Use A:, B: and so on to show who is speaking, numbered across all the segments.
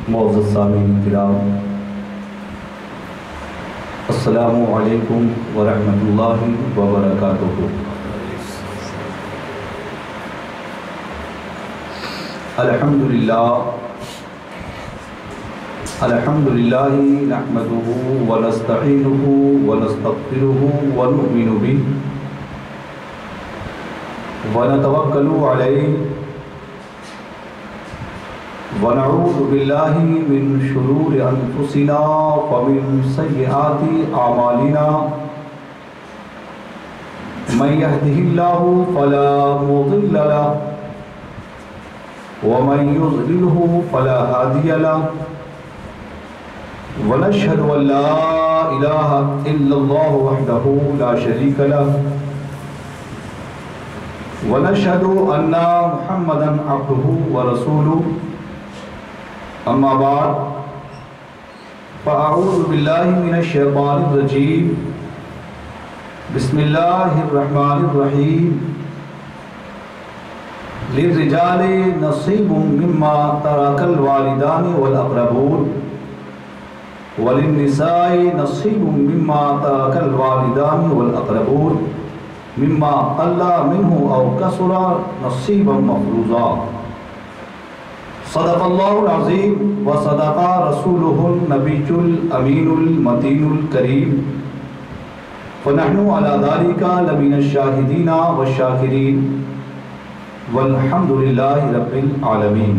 A: معزز سامعین کرام، السلام علیکم ورحمۃ اللہ وبرکاتہ۔ الحمدللہ نحمده ونستعینه ونستغفره ونؤمن به ونتوکل علیہ ونعوذ باللہ من شرور انفسنا ومن سیئات اعمالنا، من یهده اللہ فلا مضل له ومن يضلله فلا هادي له، ونشهد أن لا إله إلا الله وحده لا شريك له، ونشهد أن محمدا عبده ورسوله، أما بعد فأعوذ بالله من الشيطان الرجيم، بسم الله الرحمن الرحيم، للرجال نصيب مما ترك الوالدان والأقربون وللنساء نصيب مما ترك الوالدان والأقربون مما قل منه أو كثر نصيبا مفروضا۔ صدق الله العظيم وصدق رسوله النبي الأمين المتين الكريم، ونحن على ذلك لمن الشاهدين والشاكرين، والحمد للہ رب العالمین۔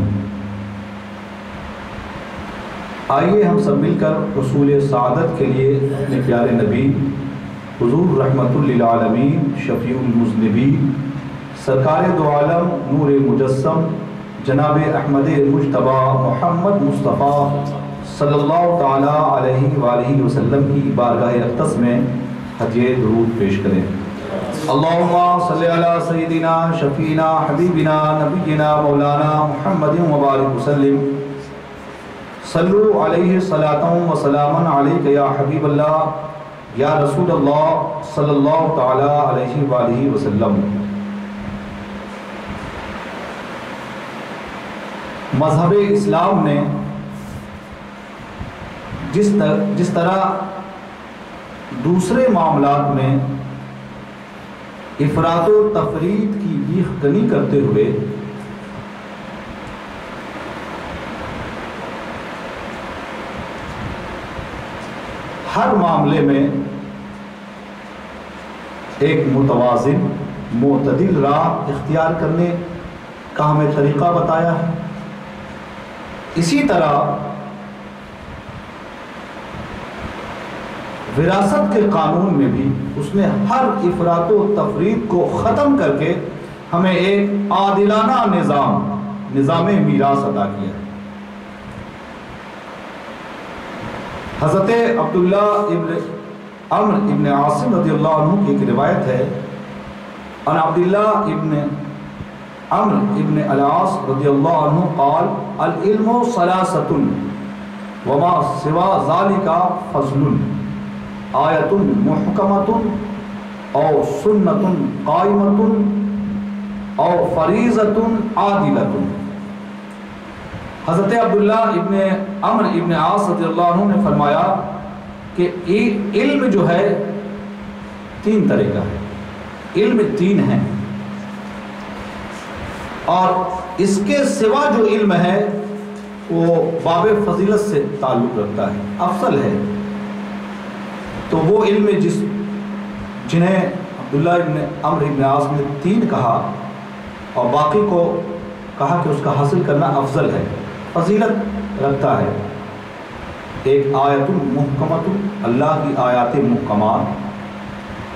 A: آئیے ہم سب مل کر حصول سعادت کے لیے اپنے پیارے نبی حضور رحمت للعالمین شفیع المذنبین سرکار دو عالم نور مجسم جناب احمد مجتبی محمد مصطفیٰ صلی اللہ تعالیٰ علیہ وآلہ وسلم کی بارگاہ اقدس میں ہدیہ درود پیش کریں۔ اللہم صلی علی سیدنا شفینا حبیبنا نبینا مولانا محمد مبارک وسلم، صلو علیہ صلاۃ و سلاما علیک یا حبیب اللہ یا رسول اللہ صلی اللہ تعالی علیہ وآلہ وسلم۔ مذہب اسلام نے جس طرح دوسرے معاملات میں افراط و تفرید کی بیخ کنی کرتے ہوئے ہر معاملے میں ایک متوازن معتدل راہ اختیار کرنے کا ہمیں طریقہ بتایا ہے، اسی طرح وراثت کے قانون میں بھی اس نے ہر افراط و تفرید کو ختم کر کے ہمیں ایک عادلانہ نظام میراث عطا کیا ہے۔ حضرت عبداللہ ابن عمرو ابن عاصم رضی اللہ عنہ کی ایک روایت ہے، ان عبداللہ ابن عمرو ابن العاص رضی اللہ عنہ قال العلم ثلاثۃ وما سوا ذلك فضل، آیت محکمۃ او سنت قائمۃ او فریضۃ عادلۃ۔ حضرت عبداللہ ابن عمرو ابن عاص رضی اللہ عنہ نے فرمایا کہ علم جو ہے تین طرح کا ہے، علم تین ہیں، اور اس کے سوا جو علم ہے وہ باب فضیلت سے تعلق رکھتا ہے، افضل ہے۔ تو وہ علم جنہیں عبداللہ ابن عمرو ابن عاص نے تین کہا اور باقی کو کہا کہ اس کا حاصل کرنا افضل ہے، فضیلت رکھتا ہے، ایک آیت محکمۃ، اللہ کی آیات محکمات،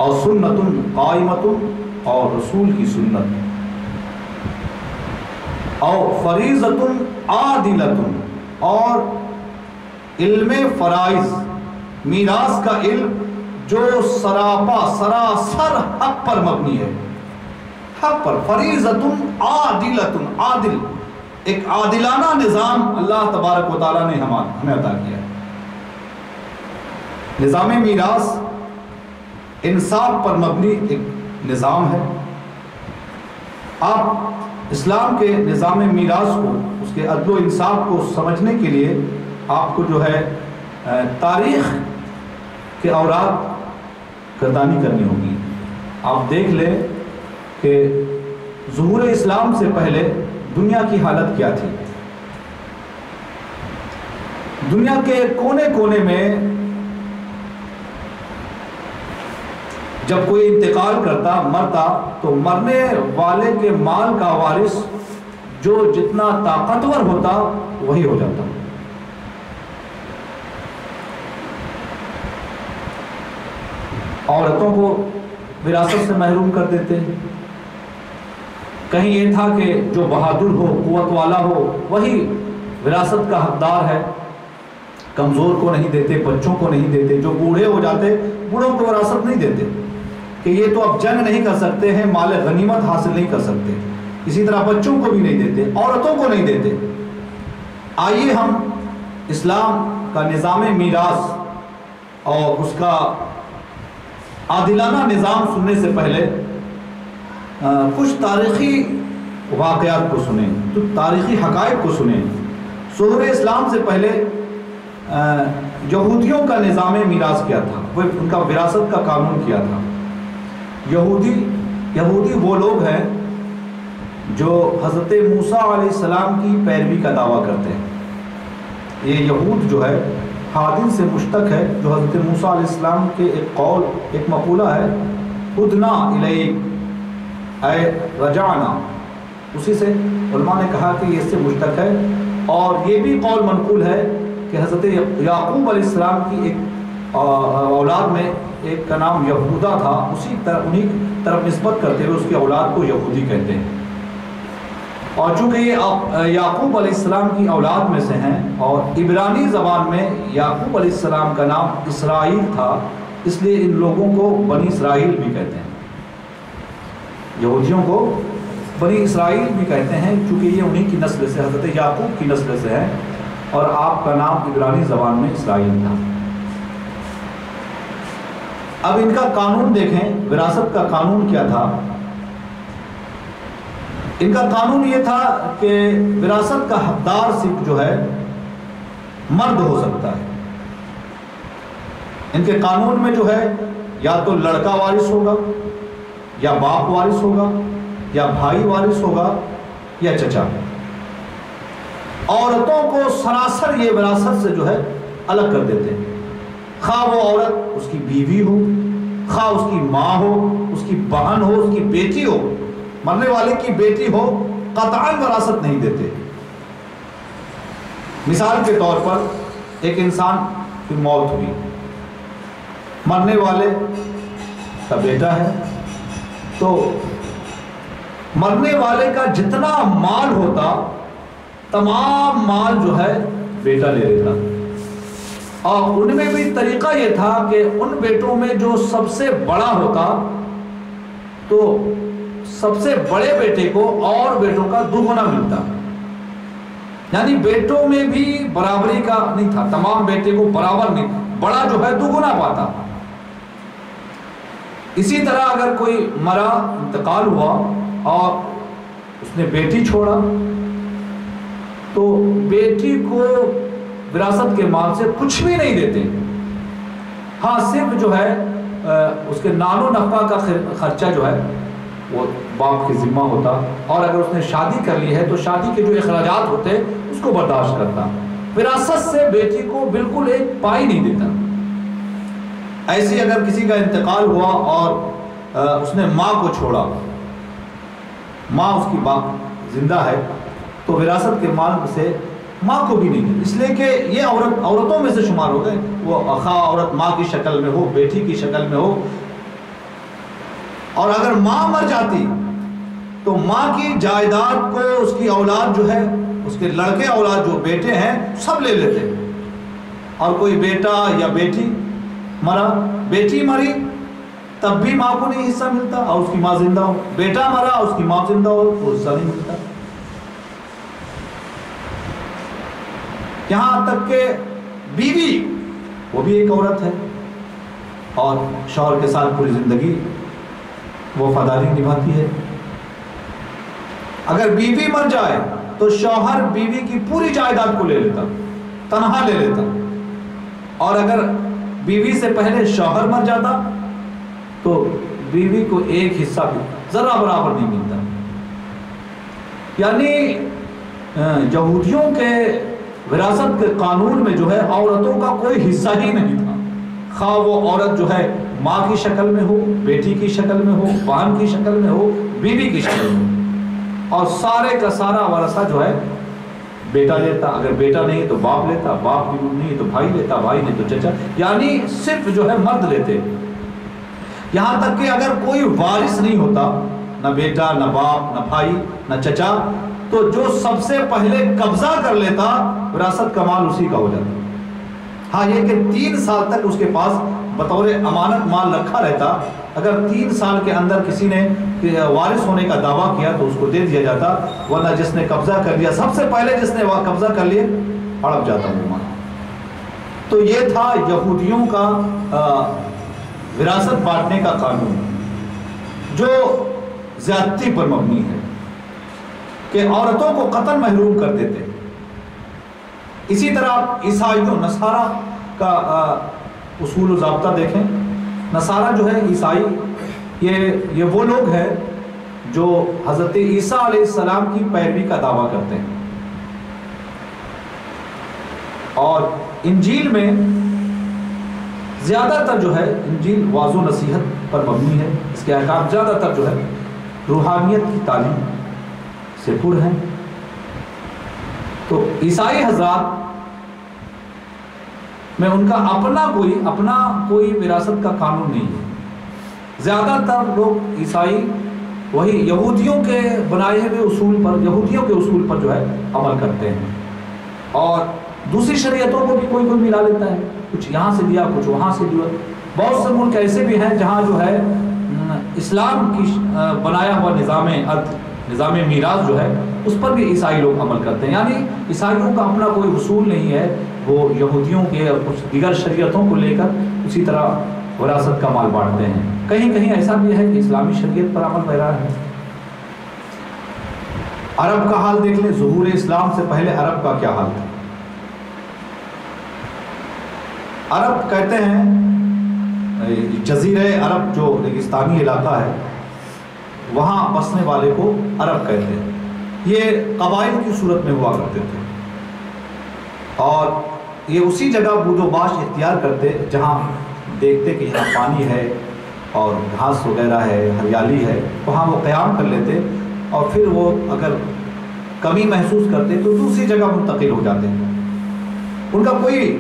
A: اور سنت قائمۃ، اور رسول کی سنت، اور فریضۃ عادلۃ، اور علم فرائض، میراث کا علم جو سراسر حق پر مبنی ہے، حق پر، فریضۃ عادلۃ، عادل، ایک عادلانہ نظام اللہ تبارک و تعالیٰ نے ہمیں عطا کیا ہے۔ نظام میراث انصاف پر مبنی ایک نظام ہے۔ آپ اسلام کے نظام میراث کو، اس کے عدل و انصاف کو سمجھنے کے لیے آپ کو جو ہے تاریخ کے اوراق گردانی کرنی ہوگی۔ آپ دیکھ لیں کہ ظہور اسلام سے پہلے دنیا کی حالت کیا تھی۔ دنیا کے کونے کونے میں جب کوئی انتقال کرتا، مرتا، تو مرنے والے کے مال کا وارث جو جتنا طاقتور ہوتا وہی ہو جاتا۔ عورتوں کو وراثت سے محروم کر دیتے۔ کہیں یہ تھا کہ جو بہادر ہو، قوت والا ہو، وہی وراثت کا حقدار ہے، کمزور کو نہیں دیتے، بچوں کو نہیں دیتے، جو بوڑھے ہو جاتے بوڑھوں کو وراثت نہیں دیتے کہ یہ تو اب جنگ نہیں کر سکتے ہیں، مال غنیمت حاصل نہیں کر سکتے۔ اسی طرح بچوں کو بھی نہیں دیتے، عورتوں کو نہیں دیتے۔ آئیے ہم اسلام کا نظام میراث اور اس کا عادلانہ نظام سننے سے پہلے کچھ تاریخی واقعات کو سنیں، تو تاریخی حقائق کو سنیں۔ ظہور اسلام سے پہلے یہودیوں کا نظام میراث کیا تھا، وہ ان کا وراثت کا قانون کیا تھا۔ یہودی وہ لوگ ہیں جو حضرت موسیٰ علیہ السلام کی پیروی کا دعویٰ کرتے ہیں۔ یہ یہود جو ہے حادث سے مشتق ہے، جو حضرت موسیٰ علیہ السلام کے ایک قول، ایک مقولہ ہے، ہدنا الیک اے رجعنا، اسی سے علماء نے کہا کہ یہ اس سے مشتق ہے۔ اور یہ بھی قول منقول ہے کہ حضرت یعقوب علیہ السلام کی ایک اولاد میں ایک کا نام یہودا تھا، انہی طرف نسبت کرتے ہوئے اس کی اولاد کو یہودی کہتے ہیں۔ اور چونکہ یہ یعقوب علیہ السلام کی اولاد میں سے ہیں، اور عبرانی زبان میں یعقوب علیہ السلام کا نام اسرائیل تھا، اس لیے ان لوگوں کو بنی اسرائیل بھی کہتے ہیں۔ یہودیوں کو بنی اسرائیل بھی کہتے ہیں، چونکہ یہ انہی کی نسل سے، حضرت یعقوب کی نسل سے ہے، اور آپ کا نام عبرانی زبان میں اسرائیل تھا۔ اب ان کا قانون دیکھیں، وراثت کا قانون کیا تھا۔ ان کا قانون یہ تھا کہ وراثت کا حقدار صرف جو ہے مرد ہو سکتا ہے۔ ان کے قانون میں جو ہے یا تو لڑکا وارث ہوگا، یا باپ وارث ہوگا، یا بھائی وارث ہوگا، یا چچا۔ عورتوں کو سراسر یہ وراثت سے جو ہے الگ کر دیتے ہیں، خواہ وہ عورت اس کی بیوی ہو، خواہ اس کی ماں ہو، اس کی بہن ہو، اس کی بیٹی ہو، مرنے والے کی بیٹی ہو، قطعاً وراثت نہیں دیتے۔ مثال کے طور پر ایک انسان کی موت ہوئی، مرنے والے کا بیٹا ہے، تو مرنے والے کا جتنا مال ہوتا تمام مال جو ہے بیٹا لے لیتا۔ اور ان میں بھی طریقہ یہ تھا کہ ان بیٹوں میں جو سب سے بڑا ہوتا تو سب سے بڑے بیٹے کو اور بیٹوں کا دوگنا ملتا، یعنی بیٹوں میں بھی برابری کا نہیں تھا، تمام بیٹے کو برابر نہیں، بڑا جو ہے دوگنا پاتا۔ اسی طرح اگر کوئی مرا، انتقال ہوا اور اس نے بیٹی چھوڑا، تو بیٹی کو وراثت کے مال سے کچھ بھی نہیں دیتے، ہاں صرف جو ہے اس کے نان و نفقہ کا خرچہ جو ہے وہ باپ کی ذمہ ہوتا، اور اگر اس نے شادی کر لی ہے تو شادی کے جو اخراجات ہوتے اس کو برداشت کرتا۔ وراثت سے بیٹی کو بالکل ایک پائی نہیں دیتا۔ ایسی اگر کسی کا انتقال ہوا اور اس نے ماں کو چھوڑا، ماں اس کی باپ زندہ ہے، تو وراثت کے مال سے ماں کو بھی نہیں دی، اس لیے کہ یہ عورتوں میں سے شمار ہو گئے، وہ خواہ عورت ماں کی شکل میں ہو، بیٹی کی شکل میں ہو۔ اور اگر ماں مر جاتی تو ماں کی جائیداد کو اس کی اولاد جو ہے، اس کے لڑکے اولاد جو بیٹے ہیں سب لے لیتے، اور کوئی بیٹا یا بیٹی مرا، بیٹی مری تب بھی ماں کو نہیں حصہ ملتا اور اس کی ماں زندہ ہو، بیٹا مرا اس کی ماں زندہ ہو تو حصہ نہیں ملتا۔ یہاں تک کہ بیوی، وہ بھی ایک عورت ہے اور شوہر کے ساتھ پوری زندگی وہ وفاداری نبھاتی ہے۔ اگر بیوی مر جائے تو شوہر بیوی کی پوری جائیداد کو لے لیتا، تنہا لے لیتا، اور اگر بیوی سے پہلے شوہر مر جاتا تو بیوی کو ایک حصہ بھی ذرا برابر نہیں ملتا۔ یعنی یہودیوں کے وراثت کے قانون میں جو ہے عورتوں کا کوئی حصہ ہی نہیں تھا، خواہ وہ عورت جو ہے ماں کی شکل میں ہو، بیٹی کی شکل میں ہو، بہن کی شکل میں ہو، بیوی کی شکل میں ہو، اور سارے کا سارا ورثہ جو ہے بیٹا لیتا، اگر بیٹا نہیں تو باپ لیتا، باپ بھی نہیں تو بھائی لیتا، بھائی نہیں تو چچا، یعنی صرف جو ہے مرد لیتے۔ یہاں تک کہ اگر کوئی وارث نہیں ہوتا، نہ بیٹا، نہ باپ، نہ بھائی، نہ چچا، تو جو سب سے پہلے قبضہ کر لیتا وراثت کا مال اسی کا ہو جاتا۔ ہاں یہ کہ 3 سال تک اس کے پاس بطور امانت مال رکھا رہتا، اگر 3 سال کے اندر کسی نے وارث ہونے کا دعویٰ کیا تو اس کو دے دیا جاتا، ورنہ جس نے قبضہ کر لیا، سب سے پہلے جس نے قبضہ کر لیا ہڑپ جاتا وہ مال۔ تو یہ تھا یہودیوں کا وراثت بانٹنے کا قانون، جو زیادتی پر مبنی ہے، کہ عورتوں کو قطعاً محروم کر دیتے۔ اسی طرح آپ عیسائیوں، نصارہ کا اصول و ضابطہ دیکھیں۔ نصارہ جو ہے عیسائی، یہ وہ لوگ ہیں جو حضرت عیسیٰ علیہ السلام کی پیروی کا دعویٰ کرتے ہیں، اور انجیل میں زیادہ تر جو ہے انجیل واعظ و نصیحت پر مبنی ہے، اس کے احکام زیادہ تر جو ہے روحانیت کی تعلیم سے پر ہیں۔ تو عیسائی حضرات میں ان کا اپنا کوئی وراثت کا قانون نہیں ہے۔ زیادہ تر لوگ عیسائی وہی یہودیوں کے بنائے ہوئے اصول پر، یہودیوں کے اصول پر جو ہے عمل کرتے ہیں، اور دوسری شریعتوں کو بھی کوئی ملا لیتا ہے، کچھ یہاں سے دیا، کچھ وہاں سے دیا۔ بہت سے ملک ایسے بھی ہیں جہاں جو ہے اسلام کی بنایا ہوا نظام میراث جو ہے اس پر بھی عیسائی لوگ عمل کرتے ہیں۔ یعنی عیسائیوں کا اپنا کوئی اصول نہیں ہے، وہ یہودیوں کے اور کچھ دیگر شریعتوں کو لے کر اسی طرح وراثت کا مال بانٹتے ہیں۔ کہیں کہیں ایسا بھی ہے کہ اسلامی شریعت پر عمل پیرا ہے۔ عرب کا حال دیکھ لیں، ظہور اسلام سے پہلے عرب کا کیا حال تھا۔ عرب کہتے ہیں، جزیرہ عرب جو ریگستانی علاقہ ہے وہاں بسنے والے کو عرب کہتے ہیں۔ یہ قبائل کی صورت میں ہوا کرتے تھے، اور یہ اسی جگہ بود و باش اختیار کرتے جہاں دیکھتے کہ یہاں پانی ہے اور گھاس وغیرہ ہے، ہریالی ہے، وہاں وہ قیام کر لیتے، اور پھر وہ اگر کمی محسوس کرتے تو دوسری جگہ منتقل ہو جاتے۔ ان کا کوئی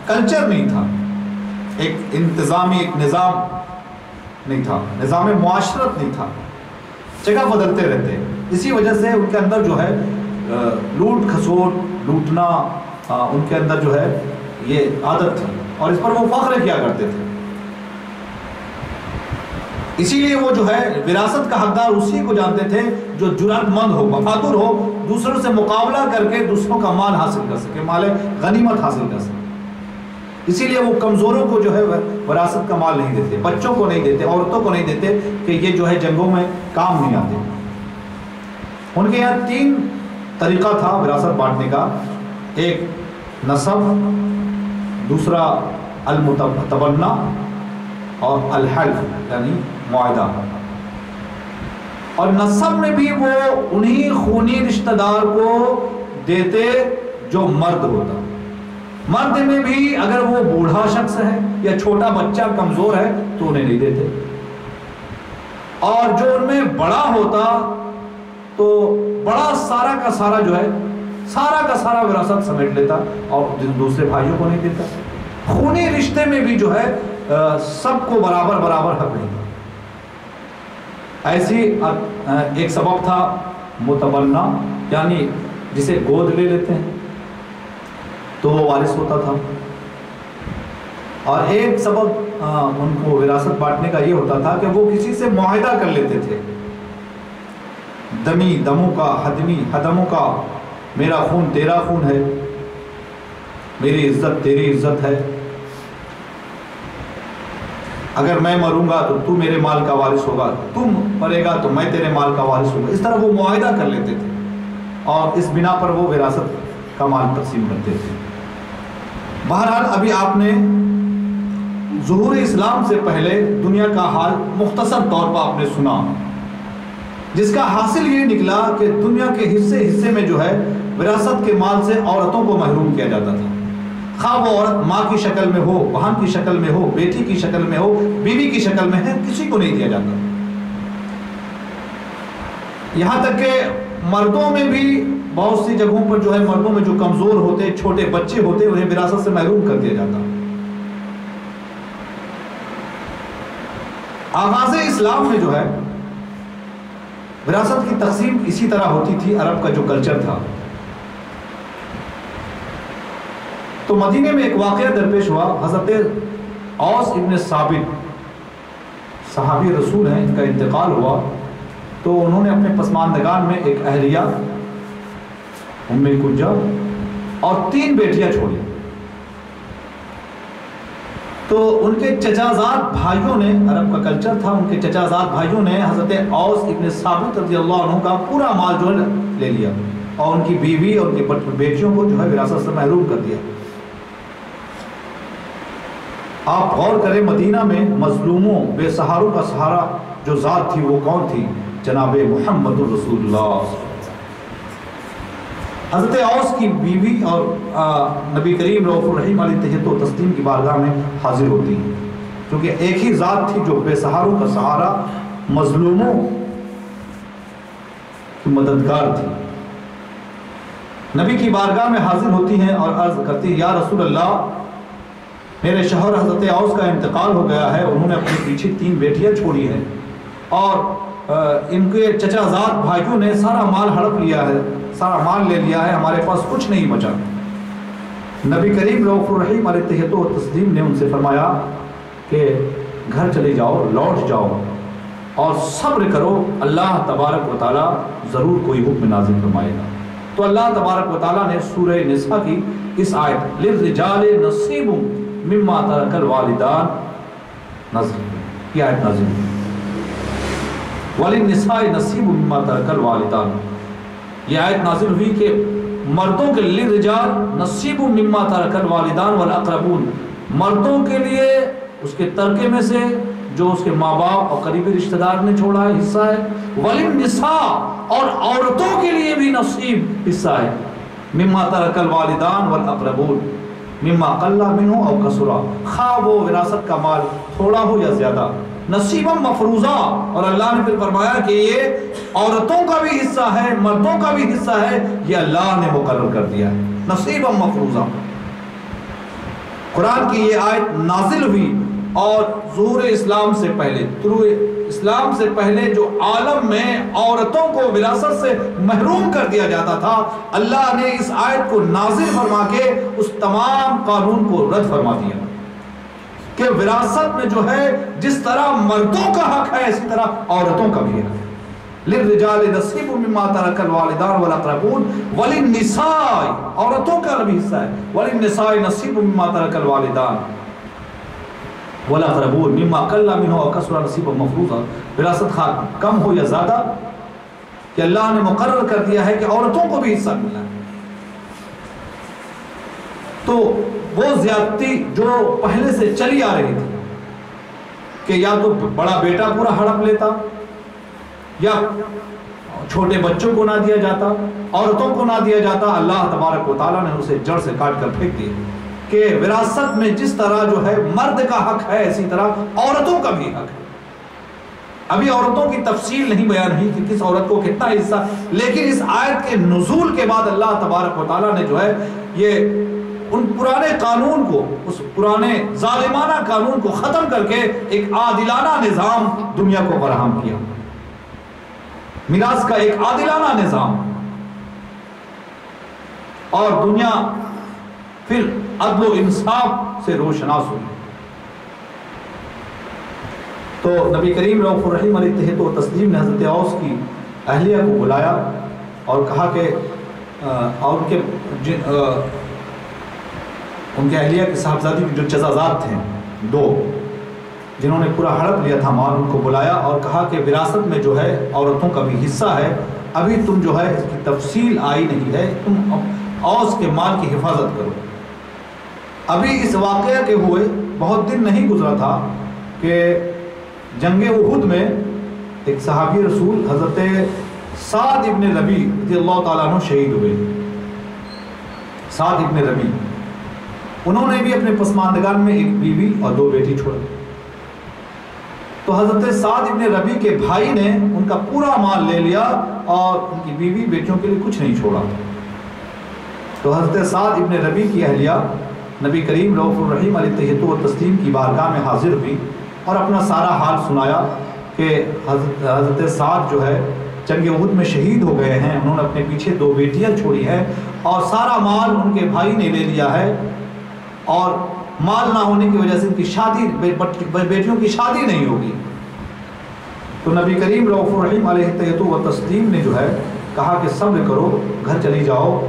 A: کلچر نہیں تھا، ایک انتظامی ایک نظام نہیں تھا، نظام معاشرت نہیں تھا، جگہ بدلتے رہتے۔ اسی وجہ سے ان کے اندر جو ہے لوٹ کھسوٹ، لوٹنا ان کے اندر جو ہے یہ عادت تھی، اور اس پر وہ فخر کیا کرتے تھے۔ اسی لیے وہ جو ہے وراثت کا حقدار اسی کو جانتے تھے جو جرأت مند ہو، بہادر ہو، دوسروں سے مقابلہ کر کے دوسروں کا مال حاصل کر سکے، مال غنیمت حاصل کر سکے۔ اسی لیے وہ کمزوروں کو جو ہے وراثت کا مال نہیں دیتے، بچوں کو نہیں دیتے، عورتوں کو نہیں دیتے، کہ یہ جو ہے جنگوں میں کام نہیں آتے۔ ان کے یہاں 3 طریقہ تھا وراثت بانٹنے کا، ایک نسب، دوسرا المتبنہ، اور الحلف یعنی معاہدہ۔ اور نسب میں بھی وہ انہی خونی رشتہ دار کو دیتے جو مرد ہوتا۔ مرد میں بھی اگر وہ بوڑھا شخص ہے یا چھوٹا بچہ کمزور ہے تو انہیں نہیں دیتے، اور جو ان میں بڑا ہوتا تو بڑا سارا کا سارا جو ہے سارا کا سارا وراثت سمیٹ لیتا، اور دوسرے بھائیوں کو نہیں دیتا۔ خونی رشتے میں بھی جو ہے سب کو برابر حق نہیں تھا۔ ایسی ایک سبب تھا متبنہ، یعنی جسے گود لے لیتے ہیں تو وہ وارث ہوتا تھا، اور ایک سبب ان کو وراثت بانٹنے کا یہ ہوتا تھا کہ وہ کسی سے معاہدہ کر لیتے تھے، دمی دموں کا، حدمی حدموں کا، میرا خون تیرا خون ہے، میری عزت تیری عزت ہے۔ اگر میں مروں گا تو میرے مال کا وارث ہوگا، تم مرے گا تو میں تیرے مال کا وارث ہوں گا. اس طرح وہ معاہدہ کر لیتے تھے اور اس بنا پر وہ وراثت کا مال تقسیم کرتے تھے. بہرحال ابھی آپ نے ظہور اسلام سے پہلے دنیا کا حال مختصر طور پر آپ نے سنا، جس کا حاصل یہ نکلا کہ دنیا کے حصے میں جو ہے وراثت کے مال سے عورتوں کو محروم کیا جاتا تھا. خواہ وہ عورت ماں کی شکل میں ہو، بہن کی شکل میں ہو، بیٹی کی شکل میں ہو، بیوی کی شکل میں ہے، کسی کو نہیں دیا جاتا. یہاں تک کہ مردوں میں بھی بہت سی جگہوں پر جو ہے مردوں میں جو کمزور ہوتے، چھوٹے بچے ہوتے، انہیں وراثت سے محروم کر دیا جاتا. آغاز اسلام میں جو ہے وراثت کی تقسیم اسی طرح ہوتی تھی. عرب کا جو کلچر تھا، تو مدینے میں ایک واقعہ درپیش ہوا. حضرت اوس ابن ثابت صحابی رسول ہیں، ان کا انتقال ہوا تو انہوں نے اپنے پسماندگان میں ایک اہلیہ ام کنجہ اور 3 بیٹیاں چھوڑی. تو ان کے چچازاد بھائیوں نے، عرب کا کلچر تھا، ان کے چچازاد بھائیوں نے حضرت اوس ابن ثابت رضی اللہ عنہ کا پورا مال جو ہے لے لیا اور ان کی بیوی اور ان کی بیٹیوں کو جو ہے وراثت سے محروم کر دیا. آپ غور کریں، مدینہ میں مظلوموں، بے سہاروں کا سہارا جو ذات تھی وہ کون تھی؟ جناب محمد رسول اللہ. حضرت اوس کی بیوی اور نبی کریم رؤوف الرحیم علیہ تحیت و تسلیم کی بارگاہ میں حاضر ہوتی ہیں، کیونکہ ایک ہی ذات تھی جو بے سہاروں کا سہارا، مظلوموں کی مددگار تھی. نبی کی بارگاہ میں حاضر ہوتی ہیں اور عرض کرتی ہیں، یا رسول اللہ، میرے شوہر حضرت اوس کا انتقال ہو گیا ہے، انہوں نے اپنے پیچھے 3 بیٹیاں چھوڑی ہیں اور ان کے چچازاد بھائیوں نے سارا مال ہڑپ لیا ہے، سارا مال لے لیا ہے، ہمارے پاس کچھ نہیں بچا. نبی کریم رؤوف الرحیم علیہ تحیت و تسلیم نے ان سے فرمایا کہ گھر چلے جاؤ، لوٹ جاؤ اور صبر کرو، اللہ تبارک و تعالیٰ ضرور کوئی حکم نازل فرمائے گا. تو اللہ تبارک و تعالیٰ نے سورہ نساء کی اس آیت للرجال نصیب مما ترک الوالدان نازل، یہ آیت نازل ہوئی. وللنساء نصیب مما ترک الوالدان، یہ آیت نازل ہوئی کہ مردوں کے لیے رجال نصیب مما ترک الوالدان والاقربون، مردوں کے لیے اس کے ترکے میں سے جو اس کے ماں باپ اور قریبی رشتہ دار نے چھوڑا ہے حصہ ہے. وللنساء، اور عورتوں کے لیے بھی نصیب حصہ ہے، مما ترک الوالدان والاقربون مما قل منہ او کثر، خواہ وہ وراثت کا مال تھوڑا ہو یا زیادہ. نصیبا مفروضہ، اور اللہ نے پھر فرمایا کہ یہ عورتوں کا بھی حصہ ہے، مردوں کا بھی حصہ ہے، یہ اللہ نے مقرر کر دیا ہے. نصیبا مفروضہ. قرآن کی یہ آیت نازل ہوئی اور ظہور اسلام سے پہلے، طلوع اسلام سے پہلے جو عالم میں عورتوں کو وراثت سے محروم کر دیا جاتا تھا، اللہ نے اس آیت کو نازل فرما کے اس تمام قانون کو رد فرما دیا کہ وراثت میں جو ہے جس طرح مردوں کا حق ہے اسی طرح عورتوں کا بھی ہے. للرجال نصیب مما ترک الوالدان والاقربون وللنساء، عورتوں کا بھی حصہ ہے، وللنساء نصیب مما ترک الوالدان والاقربون مما قل منہ او کثر نصیبا مفروضا. وراثت خواہ کم ہو یا زیادہ، کہ اللہ نے مقرر کر دیا ہے کہ عورتوں کو بھی حصہ ملنا ہے. تو وہ زیادتی جو پہلے سے چلی آ رہی تھی کہ یا تو بڑا بیٹا پورا ہڑپ لیتا، یا چھوٹے بچوں کو نہ دیا جاتا، عورتوں کو نہ دیا جاتا، اللہ تبارک و تعالیٰ نے اسے جڑ سے کاٹ کر پھینک دیا کہ وراثت میں جس طرح جو ہے مرد کا حق ہے اسی طرح عورتوں کا بھی حق ہے. ابھی عورتوں کی تفصیل نہیں بیان ہوئی کہ کس عورت کو کتنا حصہ، لیکن اس آیت کے نزول کے بعد اللہ تبارک و تعالیٰ نے جو ہے یہ ان پرانے قانون کو، اس پرانے ظالمانہ قانون کو ختم کر کے ایک عادلانہ نظام دنیا کو فراہم کیا. میراث کا ایک عادلانہ نظام، اور دنیا پھر عدل و انصاف سے روشناس ہوئی. تو نبی کریم رؤوف الرحیم علیہ تحیت و تسلیم نے حضرت اوس کی اہلیہ کو بلایا اور کہا کہ اور ان کے اہلیہ کی صاحبزادی کے جو چچازاد تھے 2، جنہوں نے پورا ہڑپ لیا تھا مال، ان کو بلایا اور کہا کہ وراثت میں جو ہے عورتوں کا بھی حصہ ہے، ابھی تم جو ہے اس کی تفصیل آئی نہیں ہے، تم اوس کے مال کی حفاظت کرو۔ ابھی اس واقعہ کے ہوئے بہت دن نہیں گزرا تھا کہ جنگ احد میں ایک صحابی رسول حضرت سعد ابن ربیع رضی اللہ تعالیٰ عنہ شہید ہوئے۔ سعد ابن ربیع، انہوں نے بھی اپنے پسماندگان میں ایک بیوی اور 2 بیٹی چھوڑا۔ تو حضرت سعد ابن ربیع کے بھائی نے ان کا پورا مال لے لیا اور ان کی بیوی بیٹیوں کے لیے کچھ نہیں چھوڑا۔ تو حضرت سعد ابن ربیع کی اہلیہ نبی کریم رؤوف الرحیم علیہ تحیۃ و تسلیم کی بارگاہ میں حاضر ہوئی اور اپنا سارا حال سنایا کہ حضرت سعد جو ہے جنگ احد میں شہید ہو گئے ہیں، انہوں نے اپنے پیچھے 2 بیٹیاں چھوڑی ہیں اور سارا مال ان کے بھائی نے لے لیا ہے، اور مال نہ ہونے کی وجہ سے ان کی شادی، بیٹیوں کی شادی نہیں ہوگی۔ تو نبی کریم رؤوف الرحیم علیہ تحیۃ و تسلیم نے جو ہے کہا کہ صبر کرو، گھر چلی جاؤ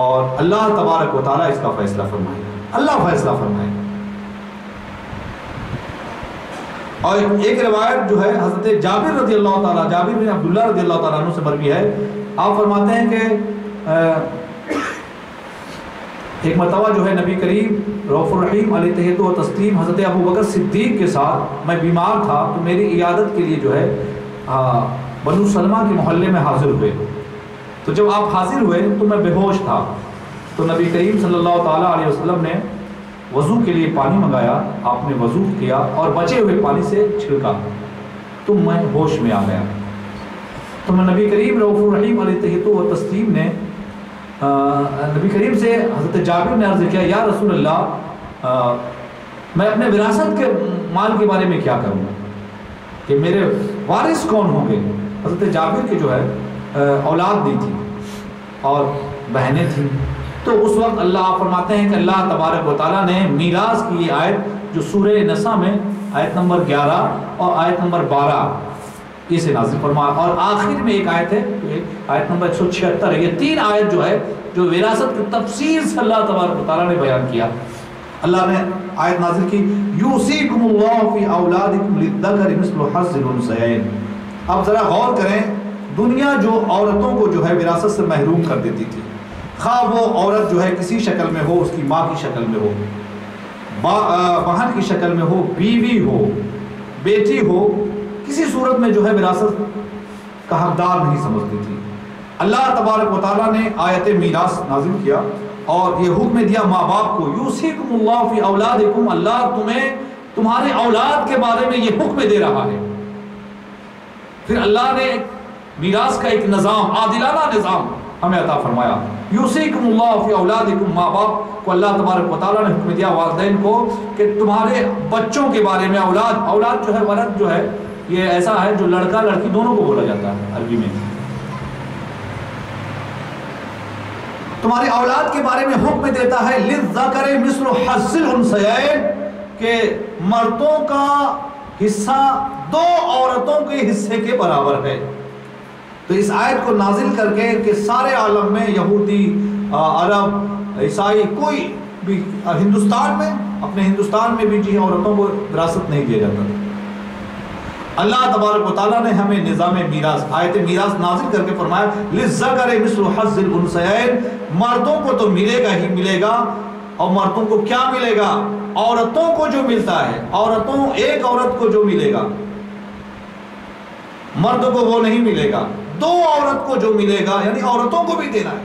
A: اور اللہ تبارک و تعالیٰ اس کا فیصلہ فرمائے، اللہ فیصلہ فرمائے۔ اور ایک روایت جو ہے حضرت جابر رضی اللہ تعالیٰ، جابر بن عبداللہ رضی اللہ تعالیٰ عنہ سے مروی ہے، آپ فرماتے ہیں کہ ایک مرتبہ جو ہے نبی کریم رؤوف الرحیم علیہ تحیۃ و تسلیم حضرت ابو بکر صدیق کے ساتھ، میں بیمار تھا تو میری عیادت کے لیے جو ہے بنو سلمہ کے محلے میں حاضر ہوئے۔ تو جب آپ حاضر ہوئے تو میں بے ہوش تھا، تو نبی کریم صلی اللہ تعالیٰ علیہ وسلم نے وضو کے لیے پانی منگایا، آپ نے وضو کیا اور بچے ہوئے پانی سے چھڑکا، تو میں ہوش میں آ گیا۔ تو میں نبی کریم رؤوف الرحیم علیہ تحیۃ و تسلیم نے نبی کریم سے حضرت جابر نے عرض کیا، یا رسول اللہ میں اپنے وراثت کے مال کے بارے میں کیا کروں کہ میرے وارث کون ہوں گے؟ حضرت جابر کے جو ہے اولاد نہیں تھی اور بہنیں تھیں۔ تو اس وقت اللہ فرماتے ہیں کہ اللہ تبارک و تعالیٰ نے میراث کی یہ آیت جو سورہ نساء میں آیت نمبر 11 اور آیت نمبر 12 یہ سے نازل فرمایا، اور آخر میں ایک آیت ہے آیت نمبر 176 ہے۔ یہ 3 آیت جو ہے جو وراثت کی تفصیل سے اللہ تبارک و تعالیٰ نے بیان کیا۔ اللہ نے آیت نازل کی، یوصیکم اللہ فی اولادکم للذکر مثل حظ الانثیین۔ اب ذرا غور کریں، دنیا جو عورتوں کو جو ہے وراثت سے محروم کر دیتی تھی، خواہ وہ عورت جو ہے کسی شکل میں ہو، اس کی ماں کی شکل میں ہو، بہن کی شکل میں ہو، بیوی ہو، بیٹی ہو، کسی صورت میں جو ہے وراثت کا حقدار نہیں سمجھتی تھی۔ اللہ تبارک و تعالیٰ نے آیت میراث نازل کیا اور یہ حکم دیا ماں باپ کو، یوصیکم اللہ فی اولادکم، اللہ تمہیں تمہارے اولاد کے بارے میں یہ حکم دے رہا ہے۔ پھر اللہ نے میراث کا ایک نظام، عادلانہ نظام ہمیں عطا فرمایا۔ یوصیکم اللہ فی اولادکم، ماں باپ کو اللہ تبارک و تعالیٰ نے حکم دیا، والدین کو، کہ تمہارے بچوں کے بارے میں، اولاد جو ہے، ولد جو ہے یہ ایسا ہے جو لڑکا لڑکی دونوں کو بولا جاتا ہے عربی میں۔ تمہاری اولاد کے بارے میں حکم دیتا ہے للذکر مثل حظ الانثیین، کہ مردوں کا حصہ 2 عورتوں کے حصے کے برابر ہے۔ تو اس آیت کو نازل کر کے کہ سارے عالم میں یہودی، عرب، عیسائی، کوئی بھی ہندوستان میں، اپنے ہندوستان میں بھی جی عورتوں کو وراثت نہیں دیا جاتا تھا۔ اللہ تبارک و تعالیٰ نے ہمیں نظام میراث، آیت میراث نازل کر کے فرمایا للذکر مثل حظ الانثیین، مردوں کو تو ملے گا ہی ملے گا، اور مردوں کو کیا ملے گا؟ عورتوں کو جو ملتا ہے، ایک عورت کو جو ملے گا، مرد کو وہ نہیں ملے گا، 2 عورت کو جو ملے گا، یعنی عورتوں کو بھی دینا ہے۔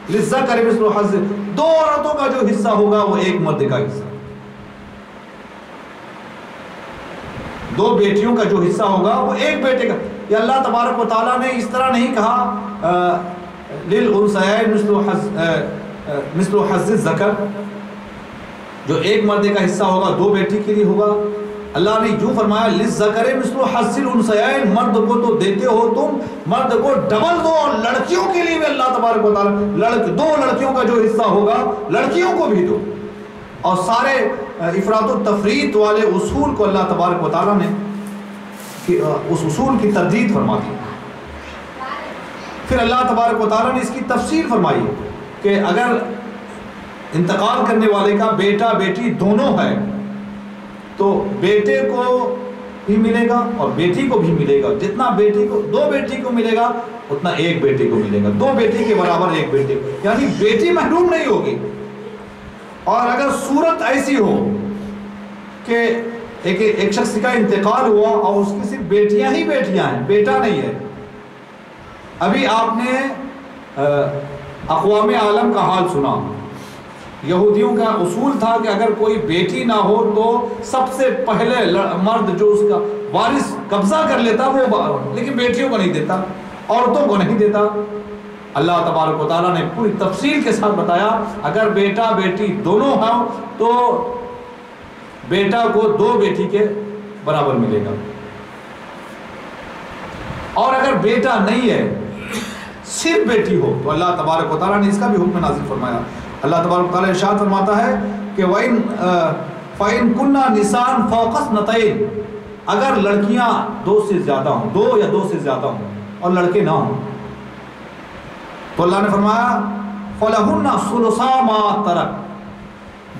A: للذکر مثل حظ، 2 عورتوں کا جو حصہ ہوگا وہ 1 مرد کا حصہ، 2 بیٹیوں کا جو حصہ ہوگا وہ 1 بیٹے کا۔ یہ اللہ تبارک و تعالیٰ نے اس طرح نہیں کہا للانثیین مثل حظ الذکر، جو 1 مرد کا حصہ ہوگا 2 بیٹی کے لیے ہوگا۔ اللہ نے جو فرمایا للذکر مثل حظ الانثیین، مرد کو تو دیتے ہو تم، مرد کو ڈبل دو، اور لڑکیوں کے لیے بھی اللہ تبارک و تعالیٰ 2 لڑکیوں کا جو حصہ ہوگا لڑکیوں کو بھی دو، اور سارے افراط و تفریط والے اصول کو اللہ تبارک و تعالیٰ نے اس اصول کی تردید فرما دی۔ پھر اللہ تبارک و تعالیٰ نے اس کی تفصیل فرمائی کہ اگر انتقال کرنے والے کا بیٹا بیٹی دونوں ہے تو بیٹے کو بھی ملے گا اور بیٹی کو بھی ملے گا. جتنا بیٹی کو 2 بیٹی کو ملے گا اتنا 1 بیٹے کو ملے گا. 2 بیٹی کے برابر 1 بیٹے, یعنی بیٹی محروم نہیں ہوگی. اور اگر صورت ایسی ہو کہ ایک شخص کا انتقال ہوا اور اس کی صرف بیٹیاں ہی بیٹیاں ہیں, بیٹا نہیں ہے. ابھی آپ نے اقوام عالم کا حال سنا. یہودیوں کا اصول تھا کہ اگر کوئی بیٹی نہ ہو تو سب سے پہلے مرد جو اس کا وارث قبضہ کر لیتا وہ, لیکن بیٹیوں کو نہیں دیتا, عورتوں کو نہیں دیتا. اللہ تبارک و تعالیٰ نے پوری تفصیل کے ساتھ بتایا اگر بیٹا بیٹی دونوں ہوں تو بیٹا کو 2 بیٹی کے برابر ملے گا. اور اگر بیٹا نہیں ہے صرف بیٹی ہو تو اللہ تبارک و تعالیٰ نے اس کا بھی حکم نازل فرمایا. اللہ تبارک و تعالیٰ ارشاد فرماتا ہے کہ فَإِن كُنَّا نِسَاءً فَوْقَ اثْنَتَيْنِ, اگر لڑکیاں 2 سے زیادہ ہوں, 2 یا 2 سے زیادہ ہوں اور لڑکے نہ ہوں, تو اللہ نے فرمایا فَلَهُنَّ ثُلُثَا مَا تَرَكَ,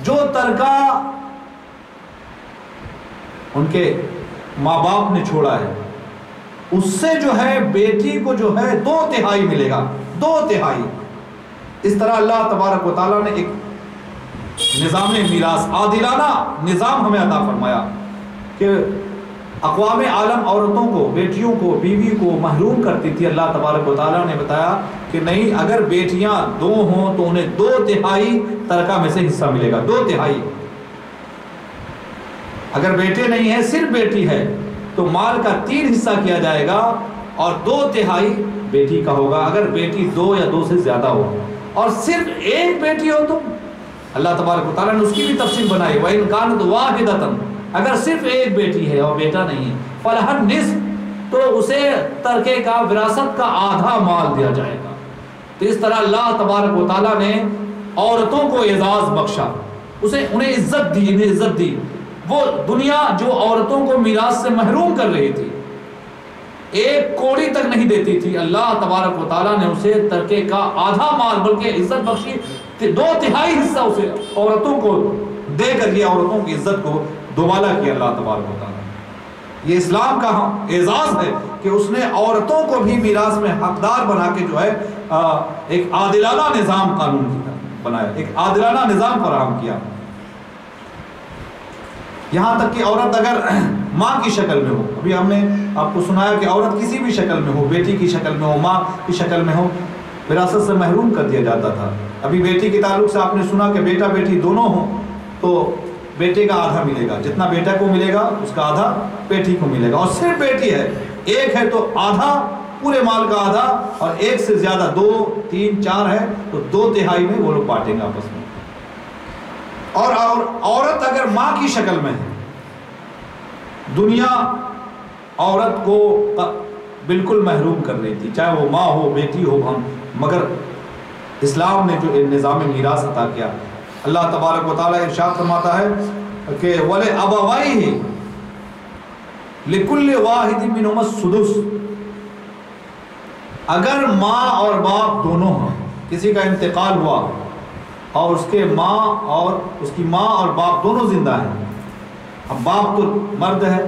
A: جو ترکہ ان کے ماں باپ نے چھوڑا ہے اس سے جو ہے بیٹی کو جو ہے 2/3 ملے گا, 2/3. اس طرح اللہ تبارک و تعالیٰ نے ایک نظام میراث, عادلانہ نظام ہمیں عطا فرمایا کہ اقوام عالم عورتوں کو, بیٹیوں کو, بیوی کو محروم کرتی تھی. اللہ تبارک و تعالیٰ نے بتایا کہ نہیں, اگر بیٹیاں 2 ہوں تو انہیں 2/3 ترکہ میں سے حصہ ملے گا, 2/3. اگر بیٹے نہیں ہیں صرف بیٹی ہے تو مال کا 3 حصہ کیا جائے گا اور 2/3 بیٹی کا ہوگا. اگر بیٹی 2 یا 2 سے زیادہ ہو اور صرف 1 بیٹی ہو تو اللہ تبارک و تعالیٰ نے اس کی بھی تفصیل بنائی. وَإِنْ كَانَتْ وَاحِدَةً, اگر صرف 1 بیٹی ہے اور بیٹا نہیں ہے, فَلَهَا النِّصْفُ, تو اسے ترکے کا, وراثت کا آدھا مال دیا جائے گا. تو اس طرح اللہ تبارک و تعالیٰ نے عورتوں کو اعزاز بخشا, انہیں عزت دی. وہ دنیا جو عورتوں کو میراث سے محروم کر رہی تھی, 1 کوڑی تک نہیں دیتی تھی, اللہ تبارک و تعالیٰ نے اسے ترکے کا آدھا مال بلکہ عزت بخشی, 2/3 حصہ اسے عورتوں کو دے کر یہ عورتوں کی عزت کو دوبالا کیا اللہ تبارک و تعالیٰ. یہ اسلام کا اعزاز ہے کہ اس نے عورتوں کو بھی میراث میں حقدار بنا کے جو ہے ایک عادلانہ نظام قانون بنایا, ایک عادلانہ نظام فراہم کیا. یہاں تک کہ عورت اگر ماں کی شکل میں ہو, ابھی ہم نے آپ کو سنایا کہ عورت کسی بھی شکل میں ہو, بیٹی کی شکل میں ہو, ماں کی شکل میں ہو, وراثت سے محروم کر دیا جاتا تھا. ابھی بیٹی کے تعلق سے آپ نے سنا کہ بیٹا بیٹی دونوں ہوں تو بیٹے کا آدھا ملے گا, جتنا بیٹا کو ملے گا اس کا آدھا بیٹی کو ملے گا. اور صرف بیٹی ہے, 1 ہے تو آدھا, پورے مال کا آدھا, اور 1 سے زیادہ 2, 3, 4 ہے تو 2/3 میں وہ لوگ بانٹیں گے آپس میں. اور عورت اگر ماں کی شکل میں ہے, دنیا عورت کو بالکل محروم کر رہی تھی, چاہے وہ ماں ہو, بیٹی ہو, مگر اسلام نے جو نظام میراث عطا کیا, اللہ تبارک و تعالیٰ ارشاد فرماتا ہے کہ وَلِأَبَوَيْهِ لِكُلِّ وَاحِدٍ مِّنْهُمَا السُّدُسُ, اگر ماں اور باپ دونوں ہیں, کسی کا انتقال ہوا اور اس کے اس کی ماں اور باپ دونوں زندہ ہیں. اب باپ تو مرد ہے,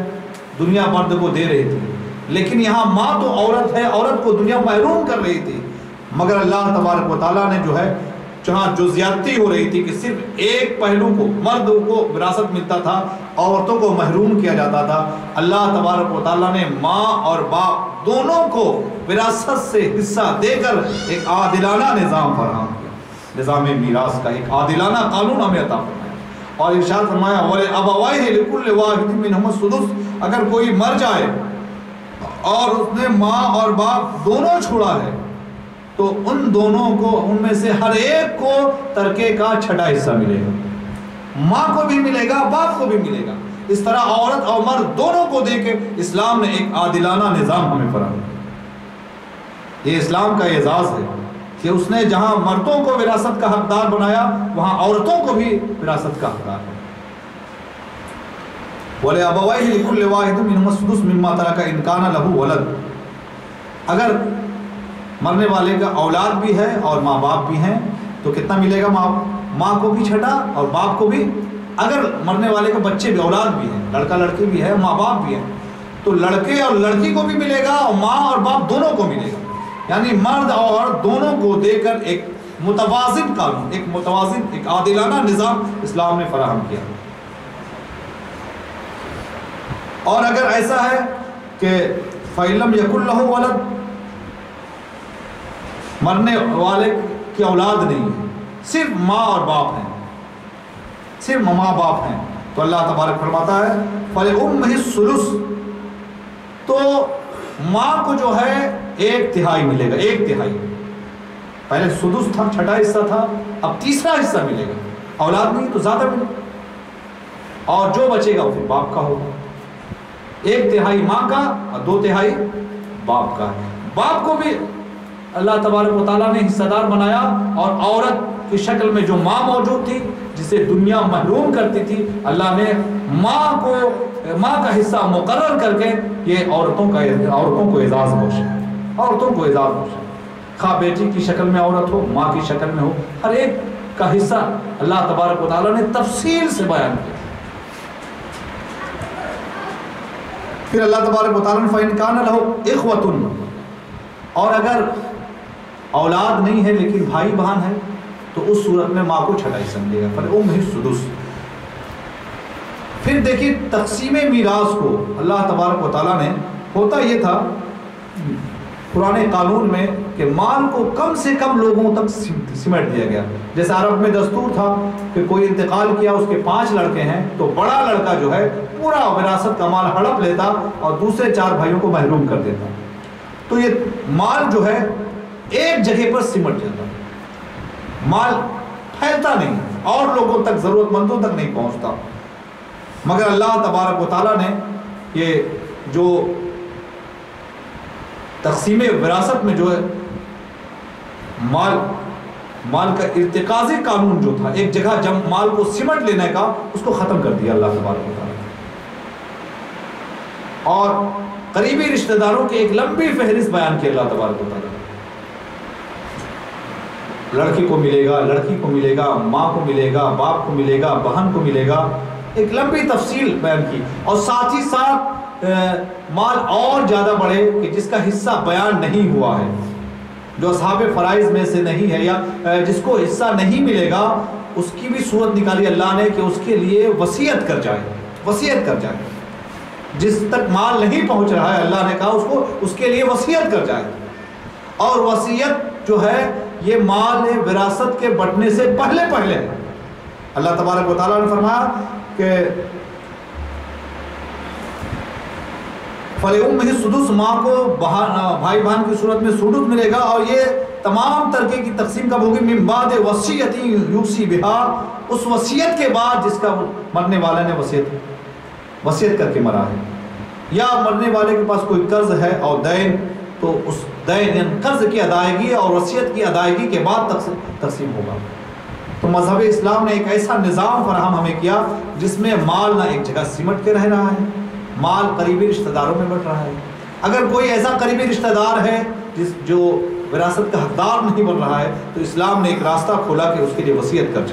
A: دنیا مرد کو دے رہی تھی, لیکن یہاں ماں تو عورت ہے, عورت کو دنیا محروم کر رہی تھی. مگر اللہ تبارک و تعالیٰ نے جو ہے, جہاں جو زیادتی ہو رہی تھی کہ صرف 1 پہلو کو, مرد کو وراثت ملتا تھا, عورتوں کو محروم کیا جاتا تھا, اللہ تبارک و تعالیٰ نے ماں اور باپ دونوں کو وراثت سے حصہ دے کر ایک عادلانہ نظام فراہم کیا. نظام میراث کا ایک عادلانہ قانون ہمیں عطا فرمایا. اور ارشاد فرمایا وَلِأَبَوَيْهِ لِكُلِّ وَاحِدٍ مِّنْهُمَا السُّدُسُ, اگر کوئی مر جائے اور اس نے ماں اور باپ دونوں چھوڑا ہے تو ان دونوں کو, ان میں سے ہر ایک کو ترکے کا 6واں حصہ ملے گا. ماں کو بھی ملے گا, باپ کو بھی ملے گا. اس طرح عورت اور مرد دونوں کو دے کے اسلام نے ایک عادلانہ نظام ہمیں فراہم کیا. یہ اسلام کا اعزاز ہے کہ اس نے جہاں مردوں کو وراثت کا حقدار بنایا وہاں عورتوں کو بھی وراثت کا حقدار بنایا. وَلِأَبَوَيْهِ لِكُلِّ وَاحِدٍ مِّنْهُمَا السُّدُسُ مِمَّا تَرَكَ إِنْ كَانَ لَهُ وَلَدٌ, اگر مرنے والے کا اولاد بھی ہے اور ماں باپ بھی ہیں تو کتنا ملے گا؟ ماں کو بھی 6واں اور باپ کو بھی اگر مرنے والے کے بچے بھی اولاد بھی ہیں، لڑکا لڑکی بھی ہے، ماں باپ بھی ہیں، تو لڑکے اور لڑکی کو بھی ملے گا اور ماں اور باپ دونوں کو ملے گا، یعنی مرد اور عورت دونوں کو دے کر ایک متوازن قانون، ایک متوازن ایک عادلانہ نظام اسلام نے فراہم کیا۔ اور اگر ایسا ہے کہ فَإِلَّمْ يَكُنْ لَهُ وَلَدٌ، مرنے والے کی اولاد نہیں ہے، صرف ماں اور باپ ہیں، صرف ماں باپ ہیں، تو اللہ تبارک فرماتا ہے فَلِأُمِّهِ الثُّلُثُ، تو ماں کو جو ہے 1/3 ملے گا، 1/3۔ پہلے سدس تھا، چھٹا حصہ تھا، اب تیسرا حصہ ملے گا، اولاد نہیں تو زیادہ ملے گا، اور جو بچے گا وہ پھر باپ کا ہوگا، 1/3 ماں کا اور 2/3 باپ کا۔ باپ کو بھی اللہ تبارک و تعالیٰ نے حصہ دار بنایا، اور عورت کی شکل میں جو ماں موجود تھی جسے دنیا محروم کرتی تھی، اللہ نے ماں کا حصہ مقرر کر کے یہ عورتوں کو اعزاز بخشا، عورتوں کو اعزاز بخشا، خواہ بیٹی کی شکل میں عورت ہو، ماں کی شکل میں ہو، ہر ایک کا حصہ اللہ تبارک و تعالیٰ نے تفصیل سے بیان کیا۔ پھر اللہ تبارک و تعالیٰ نے فَإِنْ كَانَ لَهُ إِخْوَةٌ، اور اگر اولاد نہیں ہے لیکن بھائی بہن ہے تو اس صورت میں ماں کو چھٹا حصہ ملے گا، فَلِأُمِّهِ السُّدُسُ۔ پھر دیکھیے تقسیم میراث کو اللہ تبارک و تعالیٰ نے، ہوتا یہ تھا پرانے قانون میں کہ مال کو کم سے کم لوگوں تک سمٹ دیا گیا، جیسے عرب میں دستور تھا کہ کوئی انتقال کیا، اس کے 5 لڑکے ہیں تو بڑا لڑکا جو ہے پورا وراثت کا مال ہڑپ لیتا اور دوسرے 4 بھائیوں کو محروم کر دیتا، تو یہ مال جو ہے ایک جگہ پر سمٹ جاتا، مال پھیلتا نہیں اور لوگوں تک، ضرورت مندوں تک نہیں پہنچتا۔ مگر اللہ تبارک و تعالیٰ نے یہ جو تقسیم وراثت میں جو ہے مال کا ارتکازی قانون جو تھا، ایک جگہ جب مال کو سمٹ لینے کا، اس کو ختم کر دیا اللہ تبارک و تعالیٰ، اور قریبی رشتہ داروں کی ایک لمبی فہرست بیان کی اللہ تبارک و تعالیٰ، لڑکی کو ملے گا، لڑکی کو ملے گا، ماں کو ملے گا، باپ کو ملے گا، بہن کو ملے گا، ایک لمبی تفصیل بیان کی، اور ساتھ ہی ساتھ مال اور زیادہ بڑھے کہ جس کا حصہ بیان نہیں ہوا ہے، جو اصحاب فرائض میں سے نہیں ہے یا جس کو حصہ نہیں ملے گا، اس کی بھی صورت نکالی اللہ نے کہ اس کے لیے وصیت کر جائے، وصیت کر جائے، جس تک مال نہیں پہنچ رہا ہے اللہ نے کہا اس کو اس کے لیے وصیت کر جائے، اور وصیت جو ہے یہ مال وراثت کے بٹنے سے پہلے ہے۔ اللہ تبارک و تعالیٰ نے فرمایا کہ فَلِأُمِّهِ السُّدُسُ، ماں کو بھائی بہن کی صورت میں سدس ملے گا، اور یہ تمام ترکے کی تقسیم کب ہوگی؟ مِن بَعْدِ وَصِيَّةٍ يُوصِي بِهَا، اس وصیت کے بعد جس کا مرنے والے نے وصیت کر کے مرا ہے، یا مرنے والے کے پاس کوئی قرض ہے اور دین، تو اس دین یعنی قرض کی ادائیگی اور وصیت کی ادائیگی کے بعد تقسیم ہوگا۔ تو مذہب اسلام نے ایک ایسا نظام فراہم ہمیں کیا جس میں مال نہ ایک جگہ سمٹ کے رہ رہا ہے، مال قریبی رشتہ داروں میں بٹ رہا ہے۔ اگر کوئی ایسا قریبی رشتہ دار ہے جو وراثت کا حقدار نہیں بن رہا ہے، تو اسلام نے ایک راستہ کھولا کہ اس کے لیے وصیت کر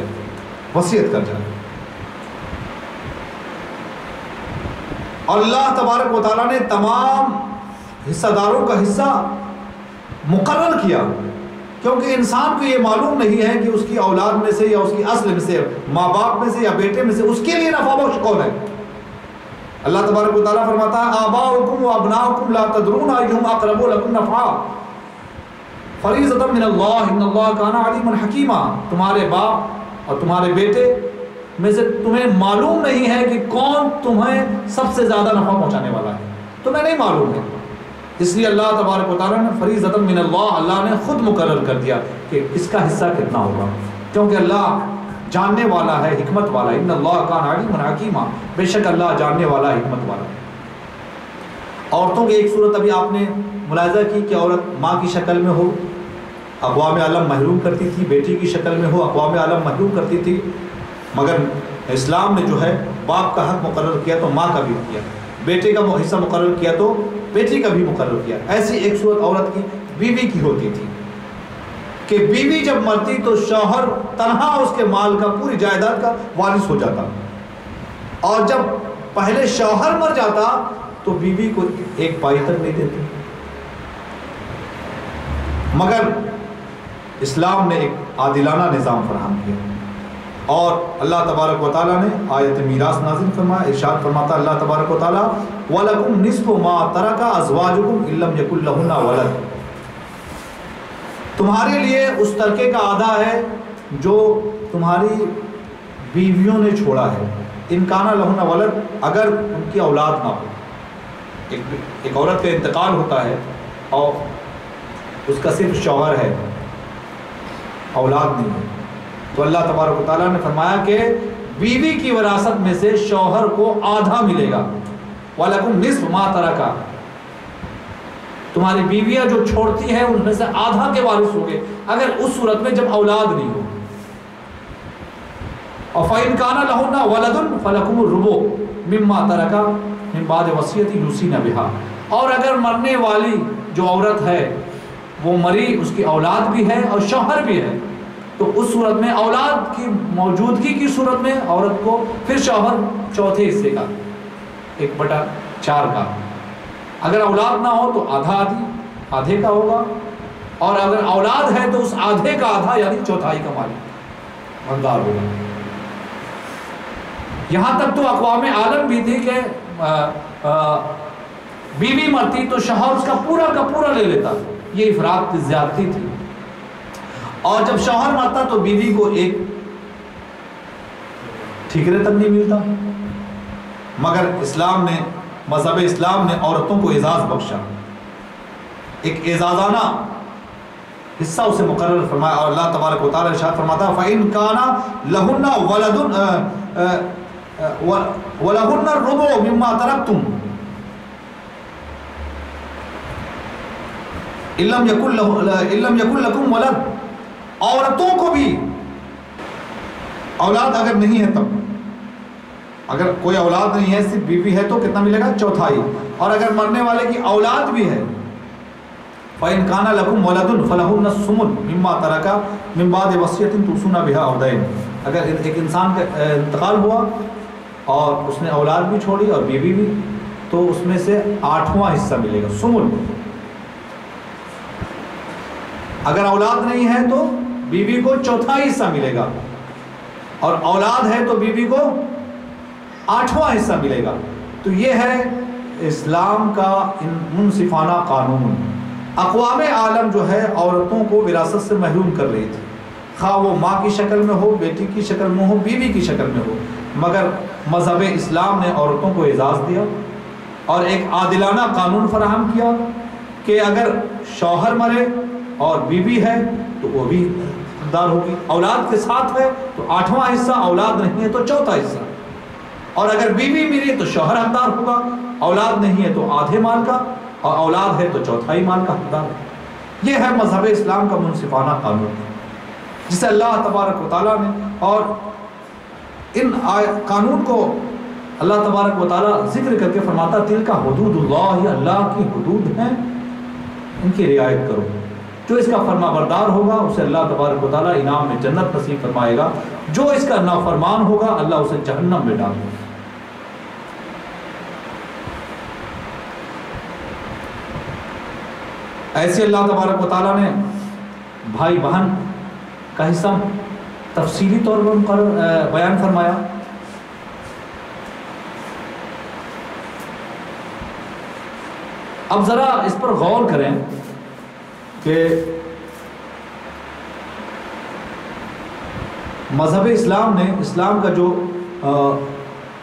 A: جائے، اور اللہ تبارک و تعالیٰ نے تمام حصہ داروں کا حصہ مقرر کیا، کیونکہ انسان کو یہ معلوم نہیں ہے کہ اس کی اولاد میں سے یا اس کی اصل میں سے، ماں باپ میں سے یا بیٹے میں سے اس کے لیے نفع بخش کون ہے۔ اللہ تبارک و تعالیٰ فرماتا ہے آباؤکم و ابناؤکم لا تدرون ایہم اقرب لکم نفعا فریضۃ من اللہ ان اللہ کان علیما حکیما، تمہارے باپ اور تمہارے بیٹے میں سے تمہیں معلوم نہیں ہے کہ کون تمہیں سب سے زیادہ نفع پہنچانے والا ہے، تمہیں نہیں معلوم ہے، اس لیے اللہ تبارک و تعالیٰ نے فریضۃ من اللہ نے خود مقرر کر دیا کہ اس کا حصہ کتنا ہوگا، کیونکہ اللہ جاننے والا ہے، حکمت والا ہے، ان اللہ کان علیما حکیما، بے شک اللہ جاننے والا، حکمت والا۔ عورتوں کی ایک صورت ابھی آپ نے ملاحظہ کی کہ عورت ماں کی شکل میں ہو اقوام عالم محروم کرتی تھی، بیٹی کی شکل میں ہو اقوام عالم محروم کرتی تھی، مگر اسلام نے جو ہے باپ کا حق مقرر کیا تو ماں کا بھی کیا، بیٹے کا حصہ مقرر کیا تو بیٹی کا بھی مقرر کیا۔ ایسی ایک صورت عورت کی بیوی کی ہوتی تھی کہ بیوی جب مرتی تو شوہر تنہا اس کے مال کا، پوری جائیداد کا وارث ہو جاتا، اور جب پہلے شوہر مر جاتا تو بیوی کو ایک پائی تک نہیں دیتے. مگر اسلام نے ایک عادلانہ نظام فراہم کیا اور اللہ تبارک و تعالیٰ نے آیت میراث نازل فرمایا. ارشاد فرماتا اللہ تبارک و تعالیٰ وَلَكُمْ نِصْفُ مَا تَرَكَ أَزْوَاجُكُمْ إِن لَّمْ يَكُن لَّهُنَّ وَلَدٌ. تمہارے لیے اس ترکے کا آدھا ہے جو تمہاری بیویوں نے چھوڑا ہے. ان کانا لہن ولد, اگر ان کی اولاد نہ ہو. ایک عورت کا انتقال ہوتا ہے اور اس کا صرف شوہر ہے, اولاد نہیں ہے, تو اللہ تبارک و تعالیٰ نے فرمایا کہ بیوی کی وراثت میں سے شوہر کو آدھا ملے گا. وَلَكُمْ نِصْفُ مَا تَرَكَ, تمہاری بیویاں جو چھوڑتی ہیں ان میں سے آدھا کے وارث ہو گئے اگر اس صورت میں جب اولاد نہیں ہو. اور فَإِن كَانَ لَهُنَّ وَلَدٌ فَلَكُمُ الرُّبُعُ مِمَّا تَرَكَ مِن بَعْدِ وَصِيَّةٍ يُوصِينَ بِهَا. اور اگر مرنے والی جو عورت ہے وہ مری, اس کی اولاد بھی ہے اور شوہر بھی ہے, تو اس صورت میں اولاد کی موجودگی کی صورت میں عورت کو پھر شوہر چوتھے حصے کا 1/4 کا. اگر اولاد نہ ہو تو آدھے کا ہوگا, اور اگر اولاد ہے تو اس آدھے کا آدھا یعنی چوتھائی کا مالک حقدار ہوگا. یہاں تک تو اقوام عالم بھی تھی کہ بیوی مرتی تو شوہر اس کا پورا لے لیتا. یہ افراط زیادتی تھی. اور جب شوہر مرتا تو بیوی کو ایک ٹھیکرے تک نہیں ملتا. مگر مذہب اسلام نے عورتوں کو اعزاز بخشا, ایک اعزازانہ حصہ اسے مقرر فرمایا. اور اللہ تبارک و تعالیٰ ارشاد فرماتا فَإِن كَانَ لَهُنَّ وَلَدٌ وَلَهُنَّ الرُّبُعُ مِمَّا تَرَكْتُمْ إِن لَّمْ يَكُن لَّكُمْ وَلَدٌ. عورتوں کو بھی اولاد اگر نہیں ہے, تب اگر کوئی اولاد نہیں ہے صرف بیوی ہے تو کتنا ملے گا؟ چوتھائی. اور اگر مرنے والے کی اولاد بھی ہے فَإِن كَانَ لَكُمْ وَلَدٌ فَلَهُنَّ الثُّمُنُ مِمَّا تَرَكَ مِن بَعْدِ وَصِيَّةٍ تُوصُونَ بِهَا أَوْ دَيْنٍ. اگر ایک انسان کا انتقال ہوا اور اس نے اولاد بھی چھوڑی اور بیوی بھی, تو اس میں سے 8واں حصہ ملے گا, سمن. اگر اولاد نہیں ہے تو بیوی کو چوتھائی حصہ ملے گا, اور اولاد ہے تو بیوی کو 8واں حصہ ملے گا. تو یہ ہے اسلام کا منصفانہ قانون. اقوام عالم جو ہے عورتوں کو وراثت سے محروم کر رہی تھی, خواہ وہ ماں کی شکل میں ہو, بیٹی کی شکل میں ہو, بیوی کی شکل میں ہو. مگر مذہب اسلام نے عورتوں کو اعزاز دیا اور ایک عادلانہ قانون فراہم کیا کہ اگر شوہر مرے اور بیوی ہے تو وہ بھی حقدار ہوگی. اولاد کے ساتھ ہے تو 8واں حصہ, اولاد نہیں ہے تو چوتھا حصہ. اور اگر بیوی ملی تو شوہر حقدار ہوگا, اولاد نہیں ہے تو آدھے مال کا, اور اولاد ہے تو چوتھائی مال کا حقدار. یہ ہے مذہب اسلام کا منصفانہ قانون جسے اللہ تبارک و تعالیٰ نے, اور ان قانون کو اللہ تبارک و تعالیٰ ذکر کر کے فرماتا تلک حدود اللہ, یہ اللہ کی حدود ہیں, ان کی رعایت کرو. جو اس کا فرما بردار ہوگا اسے اللہ تبارک و تعالیٰ انعام میں جنت نصیب فرمائے گا. جو اس کا نافرمان ہوگا اللہ اسے جہنم میں ڈالے گا. ایسے اللہ تبارک و تعالیٰ نے بھائی بہن کا حصہ تفصیلی طور پر بیان فرمایا. اب ذرا اس پر غور کریں کہ مذہب اسلام نے, اسلام کا جو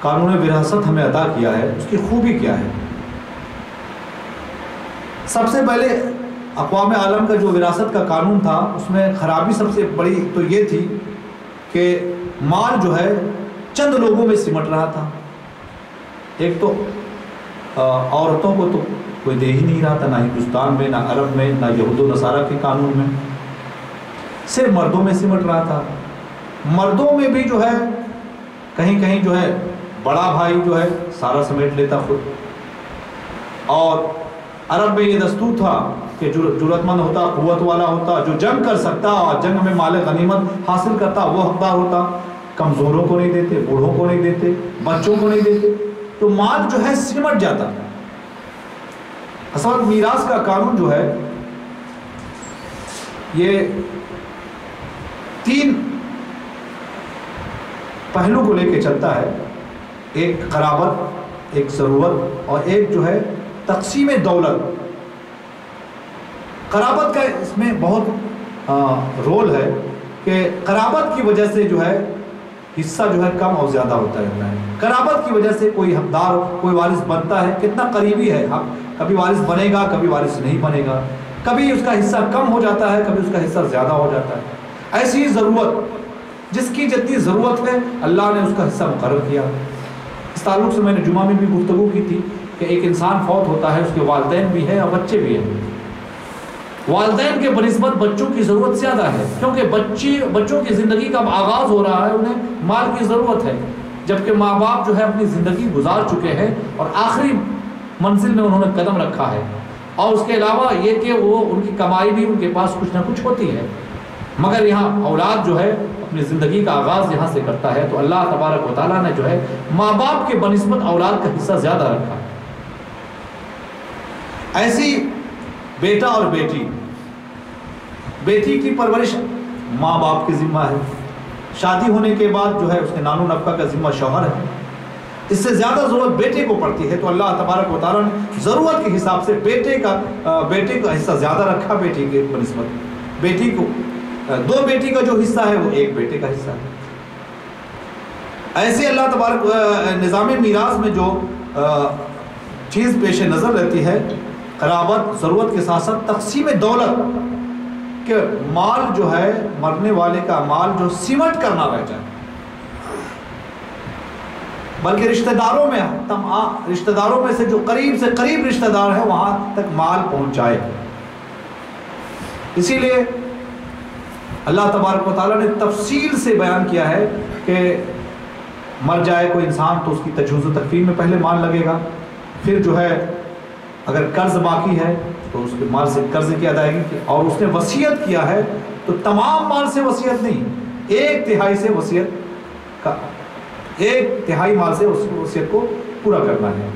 A: قانون وراثت ہمیں عطا کیا ہے اس کی خوبی کیا ہے. سب سے پہلے اقوام عالم کا جو وراثت کا قانون تھا اس میں خرابی سب سے بڑی تو یہ تھی کہ مال جو ہے چند لوگوں میں سمٹ رہا تھا. ایک تو عورتوں کو تو کوئی دے ہی نہیں رہا تھا, نہ ہندوستان میں, نہ عرب میں, نہ یہود و نصارہ کے قانون میں, صرف مردوں میں سمٹ رہا تھا. مردوں میں بھی جو ہے کہیں کہیں جو ہے بڑا بھائی جو ہے سارا سمیٹ لیتا خود, اور عرب میں یہ دستور تھا کہ جرأت مند ہوتا, قوت والا ہوتا, جو جنگ کر سکتا اور جنگ میں مال غنیمت حاصل کرتا وہ حقدار ہوتا. کمزوروں کو نہیں دیتے، بوڑھوں کو نہیں دیتے، بچوں کو نہیں دیتے، تو مال جو ہے سمٹ جاتا۔ اصل میراث کا قانون جو ہے یہ 3 پہلو کو لے کے چلتا ہے، ایک قرابت، ایک ضرورت، اور ایک جو ہے تقسیم دولت۔ قرابت کا اس میں بہت رول ہے کہ قرابت کی وجہ سے جو ہے حصہ جو ہے کم اور زیادہ ہوتا ہے۔ قرابت کی وجہ سے کوئی حقدار، کوئی وارث بنتا ہے، کتنا قریبی ہے، کبھی وارث بنے گا، کبھی وارث نہیں بنے گا، کبھی اس کا حصہ کم ہو جاتا ہے، کبھی اس کا حصہ زیادہ ہو جاتا ہے۔ ایسی ہی ضرورت، جس کی جتنی ضرورت ہے اللہ نے اس کا حصہ مقرر کیا۔ اس تعلق سے میں نے جمعہ میں بھی گفتگو کی تھی کہ ایک انسان فوت ہوتا ہے، اس کے والدین بھی ہیں اور بچے بھی ہیں۔ والدین کے بنسبت بچوں کی ضرورت زیادہ ہے، کیونکہ بچوں کی زندگی کا آغاز ہو رہا ہے، انہیں مال کی ضرورت ہے، جبکہ ماں باپ جو ہے اپنی زندگی گزار چکے ہیں اور آخری منزل میں انہوں نے قدم رکھا ہے، اور اس کے علاوہ یہ کہ وہ ان کی کمائی بھی ان کے پاس کچھ نہ کچھ ہوتی ہے، مگر یہاں اولاد جو ہے اپنی زندگی کا آغاز یہاں سے کرتا ہے، تو اللہ تبارک و تعالیٰ نے جو ہے ماں باپ کے بنسبت اولاد کا حصہ زیادہ رکھا ہے۔ ایسی بیٹا اور بیٹی کی پرورش ماں باپ کے ذمہ ہے، شادی ہونے کے بعد جو ہے اس کے نان و نفقہ کا ذمہ شوہر ہے، اس سے زیادہ ضرورت بیٹے کو پڑتی ہے، تو اللہ تبارک و تعالیٰ نے ضرورت کے حساب سے بیٹے کا حصہ زیادہ رکھا بیٹی کے بنسبت۔ بیٹی کو 2 بیٹی کا جو حصہ ہے وہ 1 بیٹے کا حصہ ہے۔ ایسے اللہ تبارک نظام میراث میں جو چیز پیش نظر رہتی ہے، قرابت، ضرورت کے ساتھ ساتھ تقسیم دولت، کہ مال جو ہے مرنے والے کا مال جو سمٹ کرنا رہ جائے، بلکہ رشتہ داروں میں سے جو قریب سے قریب رشتہ دار ہے وہاں تک مال پہنچ جائے۔ اسی لیے اللہ تبارک و تعالیٰ نے تفصیل سے بیان کیا ہے کہ مر جائے کوئی انسان تو اس کی تجہیز و تکفین میں پہلے مال لگے گا، پھر جو ہے اگر قرض باقی ہے تو اس کے مال سے قرض کی ادائیگی کی، اور اس نے وصیت کیا ہے تو تمام مال سے وصیت نہیں، 1/3 سے وصیت کا 1/3 مال سے اس وصیت کو پورا کرنا ہے۔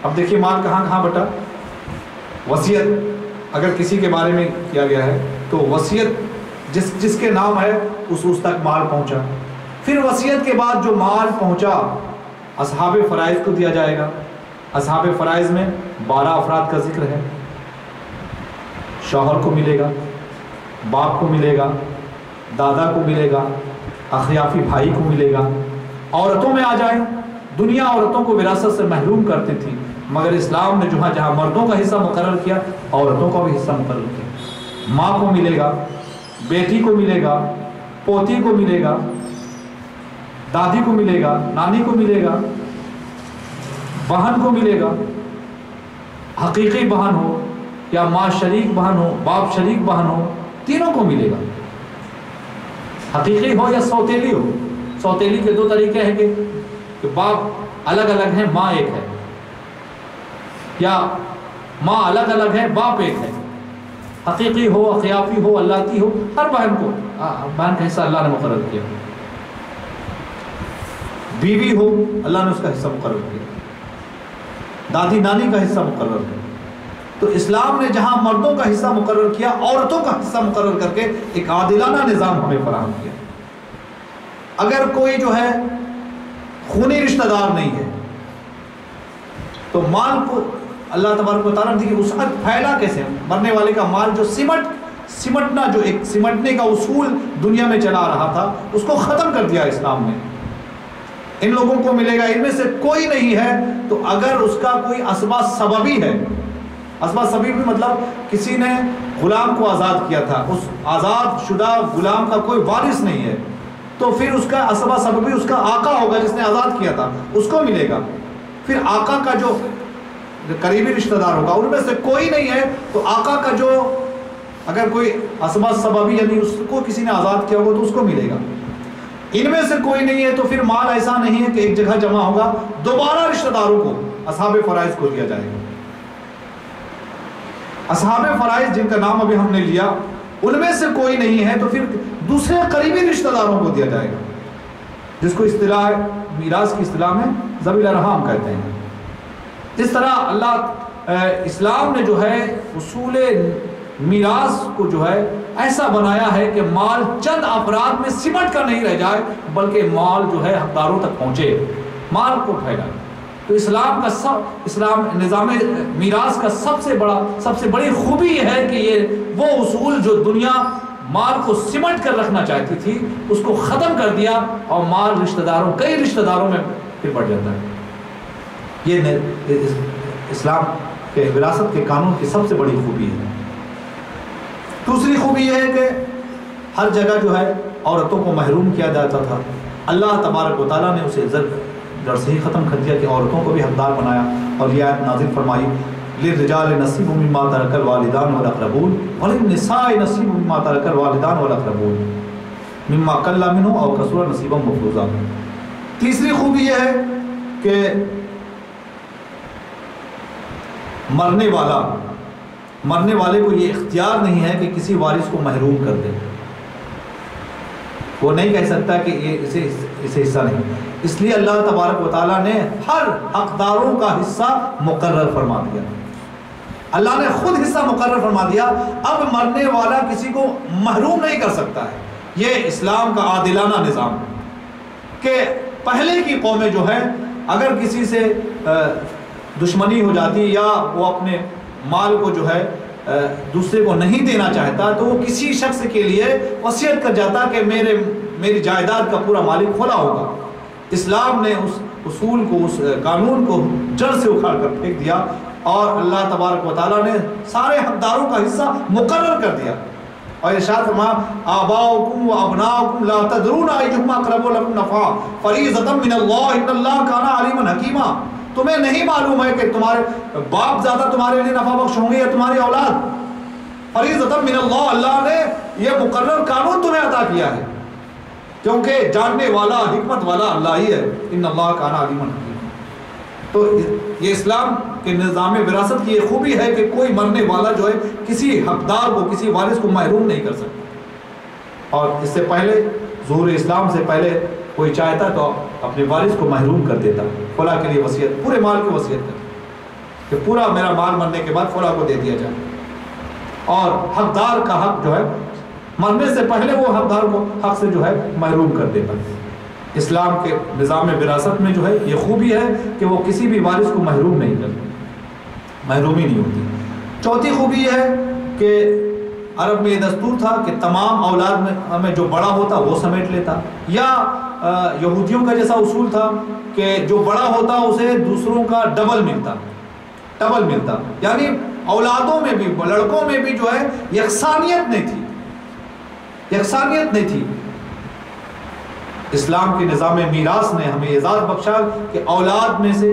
A: اب دیکھیے مال کہاں بٹا، وصیت اگر کسی کے بارے میں کیا گیا ہے تو وصیت جس کے نام ہے اس تک مال پہنچا، پھر وصیت کے بعد جو مال پہنچا اصحاب فرائض کو دیا جائے گا۔ اصحاب فرائض میں 12 افراد کا ذکر ہے، شوہر کو ملے گا، باپ کو ملے گا، دادا کو ملے گا، اخیافی بھائی کو ملے گا۔ عورتوں میں آ جائیں، دنیا عورتوں کو وراثت سے محروم کرتی تھی، مگر اسلام نے جہاں مردوں کا حصہ مقرر کیا عورتوں کا بھی حصہ مقرر کیا۔ ماں کو ملے گا، بیٹی کو ملے گا، پوتی کو ملے گا، دادی کو ملے گا، نانی کو ملے گا، بہن کو ملے گا، حقیقی بہن ہو یا ماں شریک بہن ہو، باپ شریک بہن ہو، تینوں کو ملے گا، حقیقی ہو یا سوتیلی ہو۔ سوتیلی کے 2 طریقے ہیں کہ باپ الگ الگ ہیں، ماں ایک ہے، یا ماں الگ الگ ہے، باپ ایک ہے۔ حقیقی ہو، اخیافی ہو، اللاتی ہو، ہر بہن کا حصہ اللہ نے مقرر کیا۔ بیوی ہو، اللہ نے اس کا حصہ مقرر کیا، دادی نانی کا حصہ مقرر کیا۔ تو اسلام نے جہاں مردوں کا حصہ مقرر کیا، عورتوں کا حصہ مقرر کر کے ایک عادلانہ نظام ہمیں فراہم کیا۔ اگر کوئی جو ہے خونی رشتہ دار نہیں ہے تو مال کو اللہ تبارک و تعالیٰ نے وسعت پھیلا کیسے، مرنے والے کا مال جو سمٹنا، جو ایک سمٹنے کا اصول دنیا میں چلا رہا تھا، اس کو ختم کر دیا اسلام نے۔ ان لوگوں کو ملے گا، ان میں سے کوئی نہیں ہے تو اگر اس کا کوئی اسباب سببی ہے، اسباب سببی مطلب کسی نے غلام کو آزاد کیا تھا، اس آزاد شدہ غلام کا کوئی وارث نہیں ہے، تو پھر اس کا اسباب سببی اس کا آقا ہوگا جس نے آزاد کیا تھا، اس کو ملے گا۔ پھر آقا کا جو قریبی رشتہ دار ہوگا، ان میں سے کوئی نہیں ہے تو آقا کا جو اگر کوئی اسباب سببی یعنی اس کو کسی نے آزاد کیا ہوگا تو اس کو ملے گا۔ ان میں سے کوئی نہیں ہے تو پھر مال ایسا نہیں ہے کہ ایک جگہ جمع ہوگا، دوبارہ رشتہ داروں کو، اصحاب فرائض کو دیا جائے گا۔ اصحاب فرائض جن کا نام ابھی ہم نے لیا، ان میں سے کوئی نہیں ہے تو پھر دوسرے قریبی رشتہ داروں کو دیا جائے گا، جس کو اصطلاح میراث کی اصطلاح میں ذوی الارحام کہتے ہیں۔ اس طرح اللہ اسلام نے جو ہے اصول میراث کو جو ہے ایسا بنایا ہے کہ مال چند افراد میں سمٹ کر نہیں رہ جائے، بلکہ مال جو ہے حقداروں تک پہنچے، مال کو پھیلائے۔ تو اسلام نظام میراث کا سب سے بڑی خوبی یہ ہے کہ یہ وہ اصول جو دنیا مال کو سمٹ کر رکھنا چاہتی تھی اس کو ختم کر دیا، اور مال کئی رشتہ داروں میں پھر بڑھ جاتا ہے۔ یہ اسلام کے وراثت کے قانون کی سب سے بڑی خوبی ہے۔ دوسری خوبی یہ ہے کہ ہر جگہ جو ہے عورتوں کو محروم کیا جاتا تھا، اللہ تبارک و تعالیٰ نے اسے جڑ سے ہی ختم کر دیا کہ عورتوں کو بھی حقدار بنایا، اور یہ آیت نازل فرمائی للرجال نصیب مما ترک الوالدان والاقربون وللنساء نصیب مما ترک الوالدان والاقربون مما قل منه او کثر نصیبا مفروضا۔ تیسری خوبی یہ ہے کہ مرنے والے کو یہ اختیار نہیں ہے کہ کسی وارث کو محروم کر دے، وہ نہیں کہہ سکتا کہ یہ اسے حصہ نہیں، اس لیے اللہ تبارک و تعالیٰ نے ہر حقداروں کا حصہ مقرر فرما دیا، اللہ نے خود حصہ مقرر فرما دیا۔ اب مرنے والا کسی کو محروم نہیں کر سکتا ہے۔ یہ اسلام کا عادلانہ نظام ہے کہ پہلے کی قومیں جو ہیں اگر کسی سے دشمنی ہو جاتی یا وہ اپنے مال کو جو ہے دوسرے کو نہیں دینا چاہتا تو وہ کسی شخص کے لیے وصیت کر جاتا کہ میری جائیداد کا پورا مالک کھلا ہوگا۔ اسلام نے اس اصول کو، اس قانون کو جڑ سے اکھاڑ کر پھینک دیا، اور اللہ تبارک و تعالیٰ نے سارے حقداروں کا حصہ مقرر کر دیا۔ اور ارشاد فرمایا آباؤکم و ابناؤکم لا تدرون ایہم اقرب لکم نفعا فریضۃ من اللہ ان اللہ کان علیما حکیما۔ تمہیں نہیں معلوم ہے کہ تمہارے باپ زیادہ تمہارے لیے نفع بخش ہوں گے یا تمہاری اولاد؟ فریضۃ من اللہ، اللہ نے یہ مقرر قانون تمہیں عطا کیا ہے، کیونکہ جاننے والا حکمت والا اللہ ہی ہے، ان اللہ کان علیما حکیما۔ تو یہ اسلام کے نظام وراثت کی یہ خوبی ہے کہ کوئی مرنے والا جو ہے کسی حقدار کو، کسی وارث کو محروم نہیں کر سکتا۔ اور اس سے پہلے، ظہور اسلام سے پہلے، کوئی چاہتا تو اپنے وارث کو محروم کر دیتا، فلاں کے لیے وصیت، پورے مال کی وصیت کرتا کہ پورا میرا مال مرنے کے بعد فلاں کو دے دیا جائے، اور حقدار کا حق جو ہے مرنے سے پہلے وہ حقدار کو حق سے جو ہے محروم کر دیتا۔ اسلام کے نظام وراثت میں جو ہے یہ خوبی ہے کہ وہ کسی بھی وارث کو محروم نہیں کرتا، محرومی نہیں ہوتی۔ چوتھی خوبی یہ ہے کہ عرب میں یہ دستور تھا کہ تمام اولاد میں جو بڑا ہوتا وہ سمیٹ لیتا، یا یہودیوں کا جیسا اصول تھا کہ جو بڑا ہوتا اسے دوسروں کا ڈبل ملتا، یعنی اولادوں میں بھی، لڑکوں میں بھی جو ہے یکسانیت نہیں تھی۔ اسلام کے نظام میراث نے ہمیں اعزاز بخشا کہ اولاد میں سے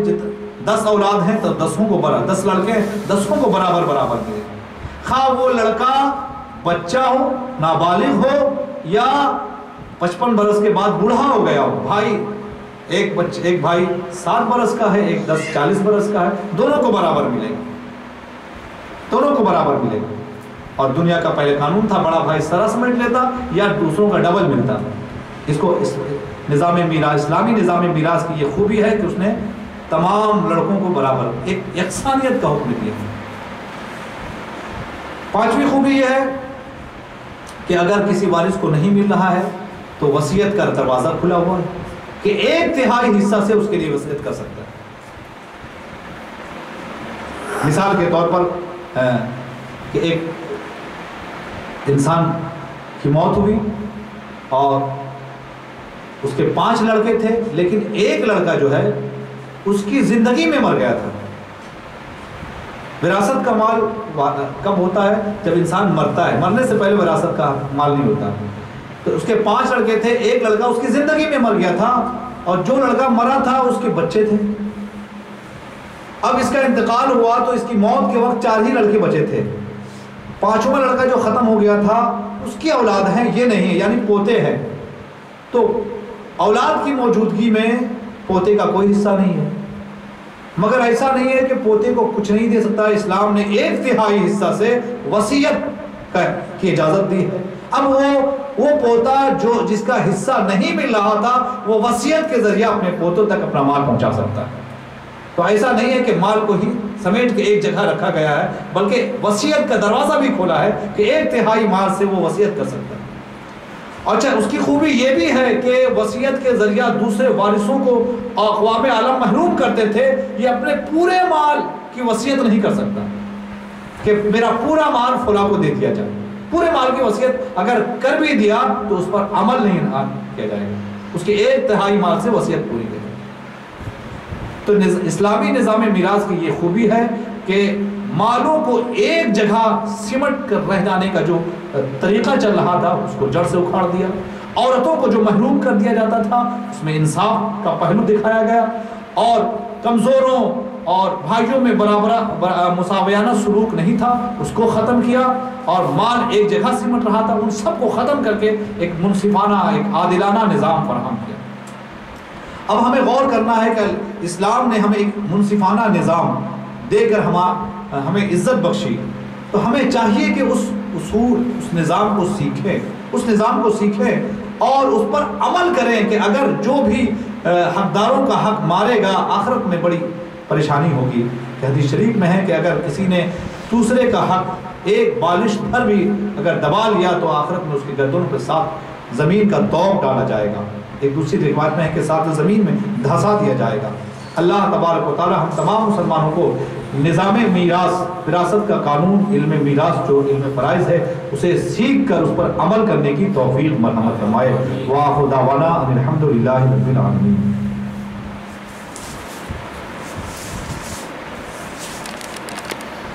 A: 10 اولاد ہیں تو 10 لڑکے ہیں 10 کو برابر دے، خواہ وہ لڑکا بچہ ہو، نابالغ ہو، یا 55 برس کے بعد بوڑھا ہو گیا ہو۔ بھائی ایک بھائی 7 برس کا ہے، ایک 40 برس کا ہے، دونوں کو برابر ملے گا۔ اور دنیا کا پہلے قانون تھا بڑا بھائی سرا سمیٹ لیتا یا دوسروں کا ڈبل ملتا۔ اس نظام میراث، اسلامی نظام میراث کی یہ خوبی ہے کہ اس نے تمام لڑکوں کو برابر ایک یکسانیت کا حکم دیا۔ پانچویں خوبی یہ ہے کہ اگر کسی وارث کو نہیں مل رہا ہے تو وصیت کا دروازہ کھلا ہوا ہے کہ 1/3 حصہ سے اس کے لیے وصیت کر سکتا ہے۔ مثال کے طور پر کہ ایک انسان کی موت ہوئی اور اس کے 5 لڑکے تھے، لیکن ایک لڑکا جو ہے اس کی زندگی میں مر گیا تھا۔ وراثت کا مال کب ہوتا ہے؟ جب انسان مرتا ہے، مرنے سے پہلے وراثت کا مال نہیں ہوتا۔ تو اس کے 5 لڑکے تھے، ایک لڑکا اس کی زندگی میں مر گیا تھا، اور جو لڑکا مرا تھا اس کے بچے تھے۔ اب اس کا انتقال ہوا تو اس کی موت کے وقت 4 ہی لڑکے بچے تھے، 5واں لڑکا جو ختم ہو گیا تھا اس کی اولاد ہیں، یہ نہیں ہے، یعنی پوتے ہیں۔ تو اولاد کی موجودگی میں پوتے کا کوئی حصہ نہیں ہے، مگر ایسا نہیں ہے کہ پوتے کو کچھ نہیں دے سکتا۔ اسلام نے 1/3 حصہ سے وصیت کی اجازت دی ہے۔ اب وہ وہ پوتا جو جس کا حصہ نہیں مل رہا تھا وہ وصیت کے ذریعہ اپنے پوتوں تک اپنا مال پہنچا سکتا ہے۔ تو ایسا نہیں ہے کہ مال کو ہی سمیٹ کے ایک جگہ رکھا گیا ہے، بلکہ وصیت کا دروازہ بھی کھولا ہے کہ 1/3 مال سے وہ وصیت کر سکتا ہے۔ اچھا، اس کی خوبی یہ بھی ہے کہ وصیت کے ذریعہ دوسرے وارثوں کو اقوام عالم محروم کرتے تھے، یہ اپنے پورے مال کی وصیت نہیں کر سکتا کہ میرا پورا مال فلاں کو دے دیا جائے۔ پورے مال کی وصیت اگر کر بھی دیا تو اس پر عمل نہیں کیا جائے گا، اس کے 1/3 مال سے وصیت پوری کرے۔ تو اسلامی نظام میراث کی یہ خوبی ہے کہ مالوں کو ایک جگہ سمٹ کر رہ جانے کا جو طریقہ چل رہا تھا اس کو جڑ سے اکھاڑ دیا۔ عورتوں کو جو محروم کر دیا جاتا تھا اس میں انصاف کا پہلو دکھایا گیا، اور کمزوروں اور بھائیوں میں برابر مساویانہ سلوک نہیں تھا اس کو ختم کیا، اور مال ایک جگہ سمٹ رہا تھا ان سب کو ختم کر کے ایک منصفانہ ایک عادلانہ نظام فراہم کیا۔ اب ہمیں غور کرنا ہے کہ اسلام نے ہمیں ایک منصفانہ نظام دے کر ہمیں عزت بخشی، تو ہمیں چاہیے کہ اس اصول اس نظام کو سیکھیں اور اس پر عمل کریں کہ اگر جو بھی حقداروں کا حق مارے گا آخرت میں بڑی پریشانی ہوگی۔ حدیث شریف میں ہے کہ اگر کسی نے دوسرے کا حق ایک بالش بھر بھی اگر دبا لیا تو آخرت میں اس کی گردنوں کے ساتھ زمین کا دوب ڈالا جائے گا۔ ایک دوسری روایت میں ہے کہ ساتھ زمین میں دھسا دیا جائے گا۔ اللہ تبارک و تعالی ہم تمام مسلمانوں کو نظام میراث، وراثت کا قانون، علم میراث جو علم فرائض ہے اسے سیکھ کر اس پر عمل کرنے کی توفیق مرحمت فرمائے۔ وآخر دعوانا ان الحمد للہ رب العالمین۔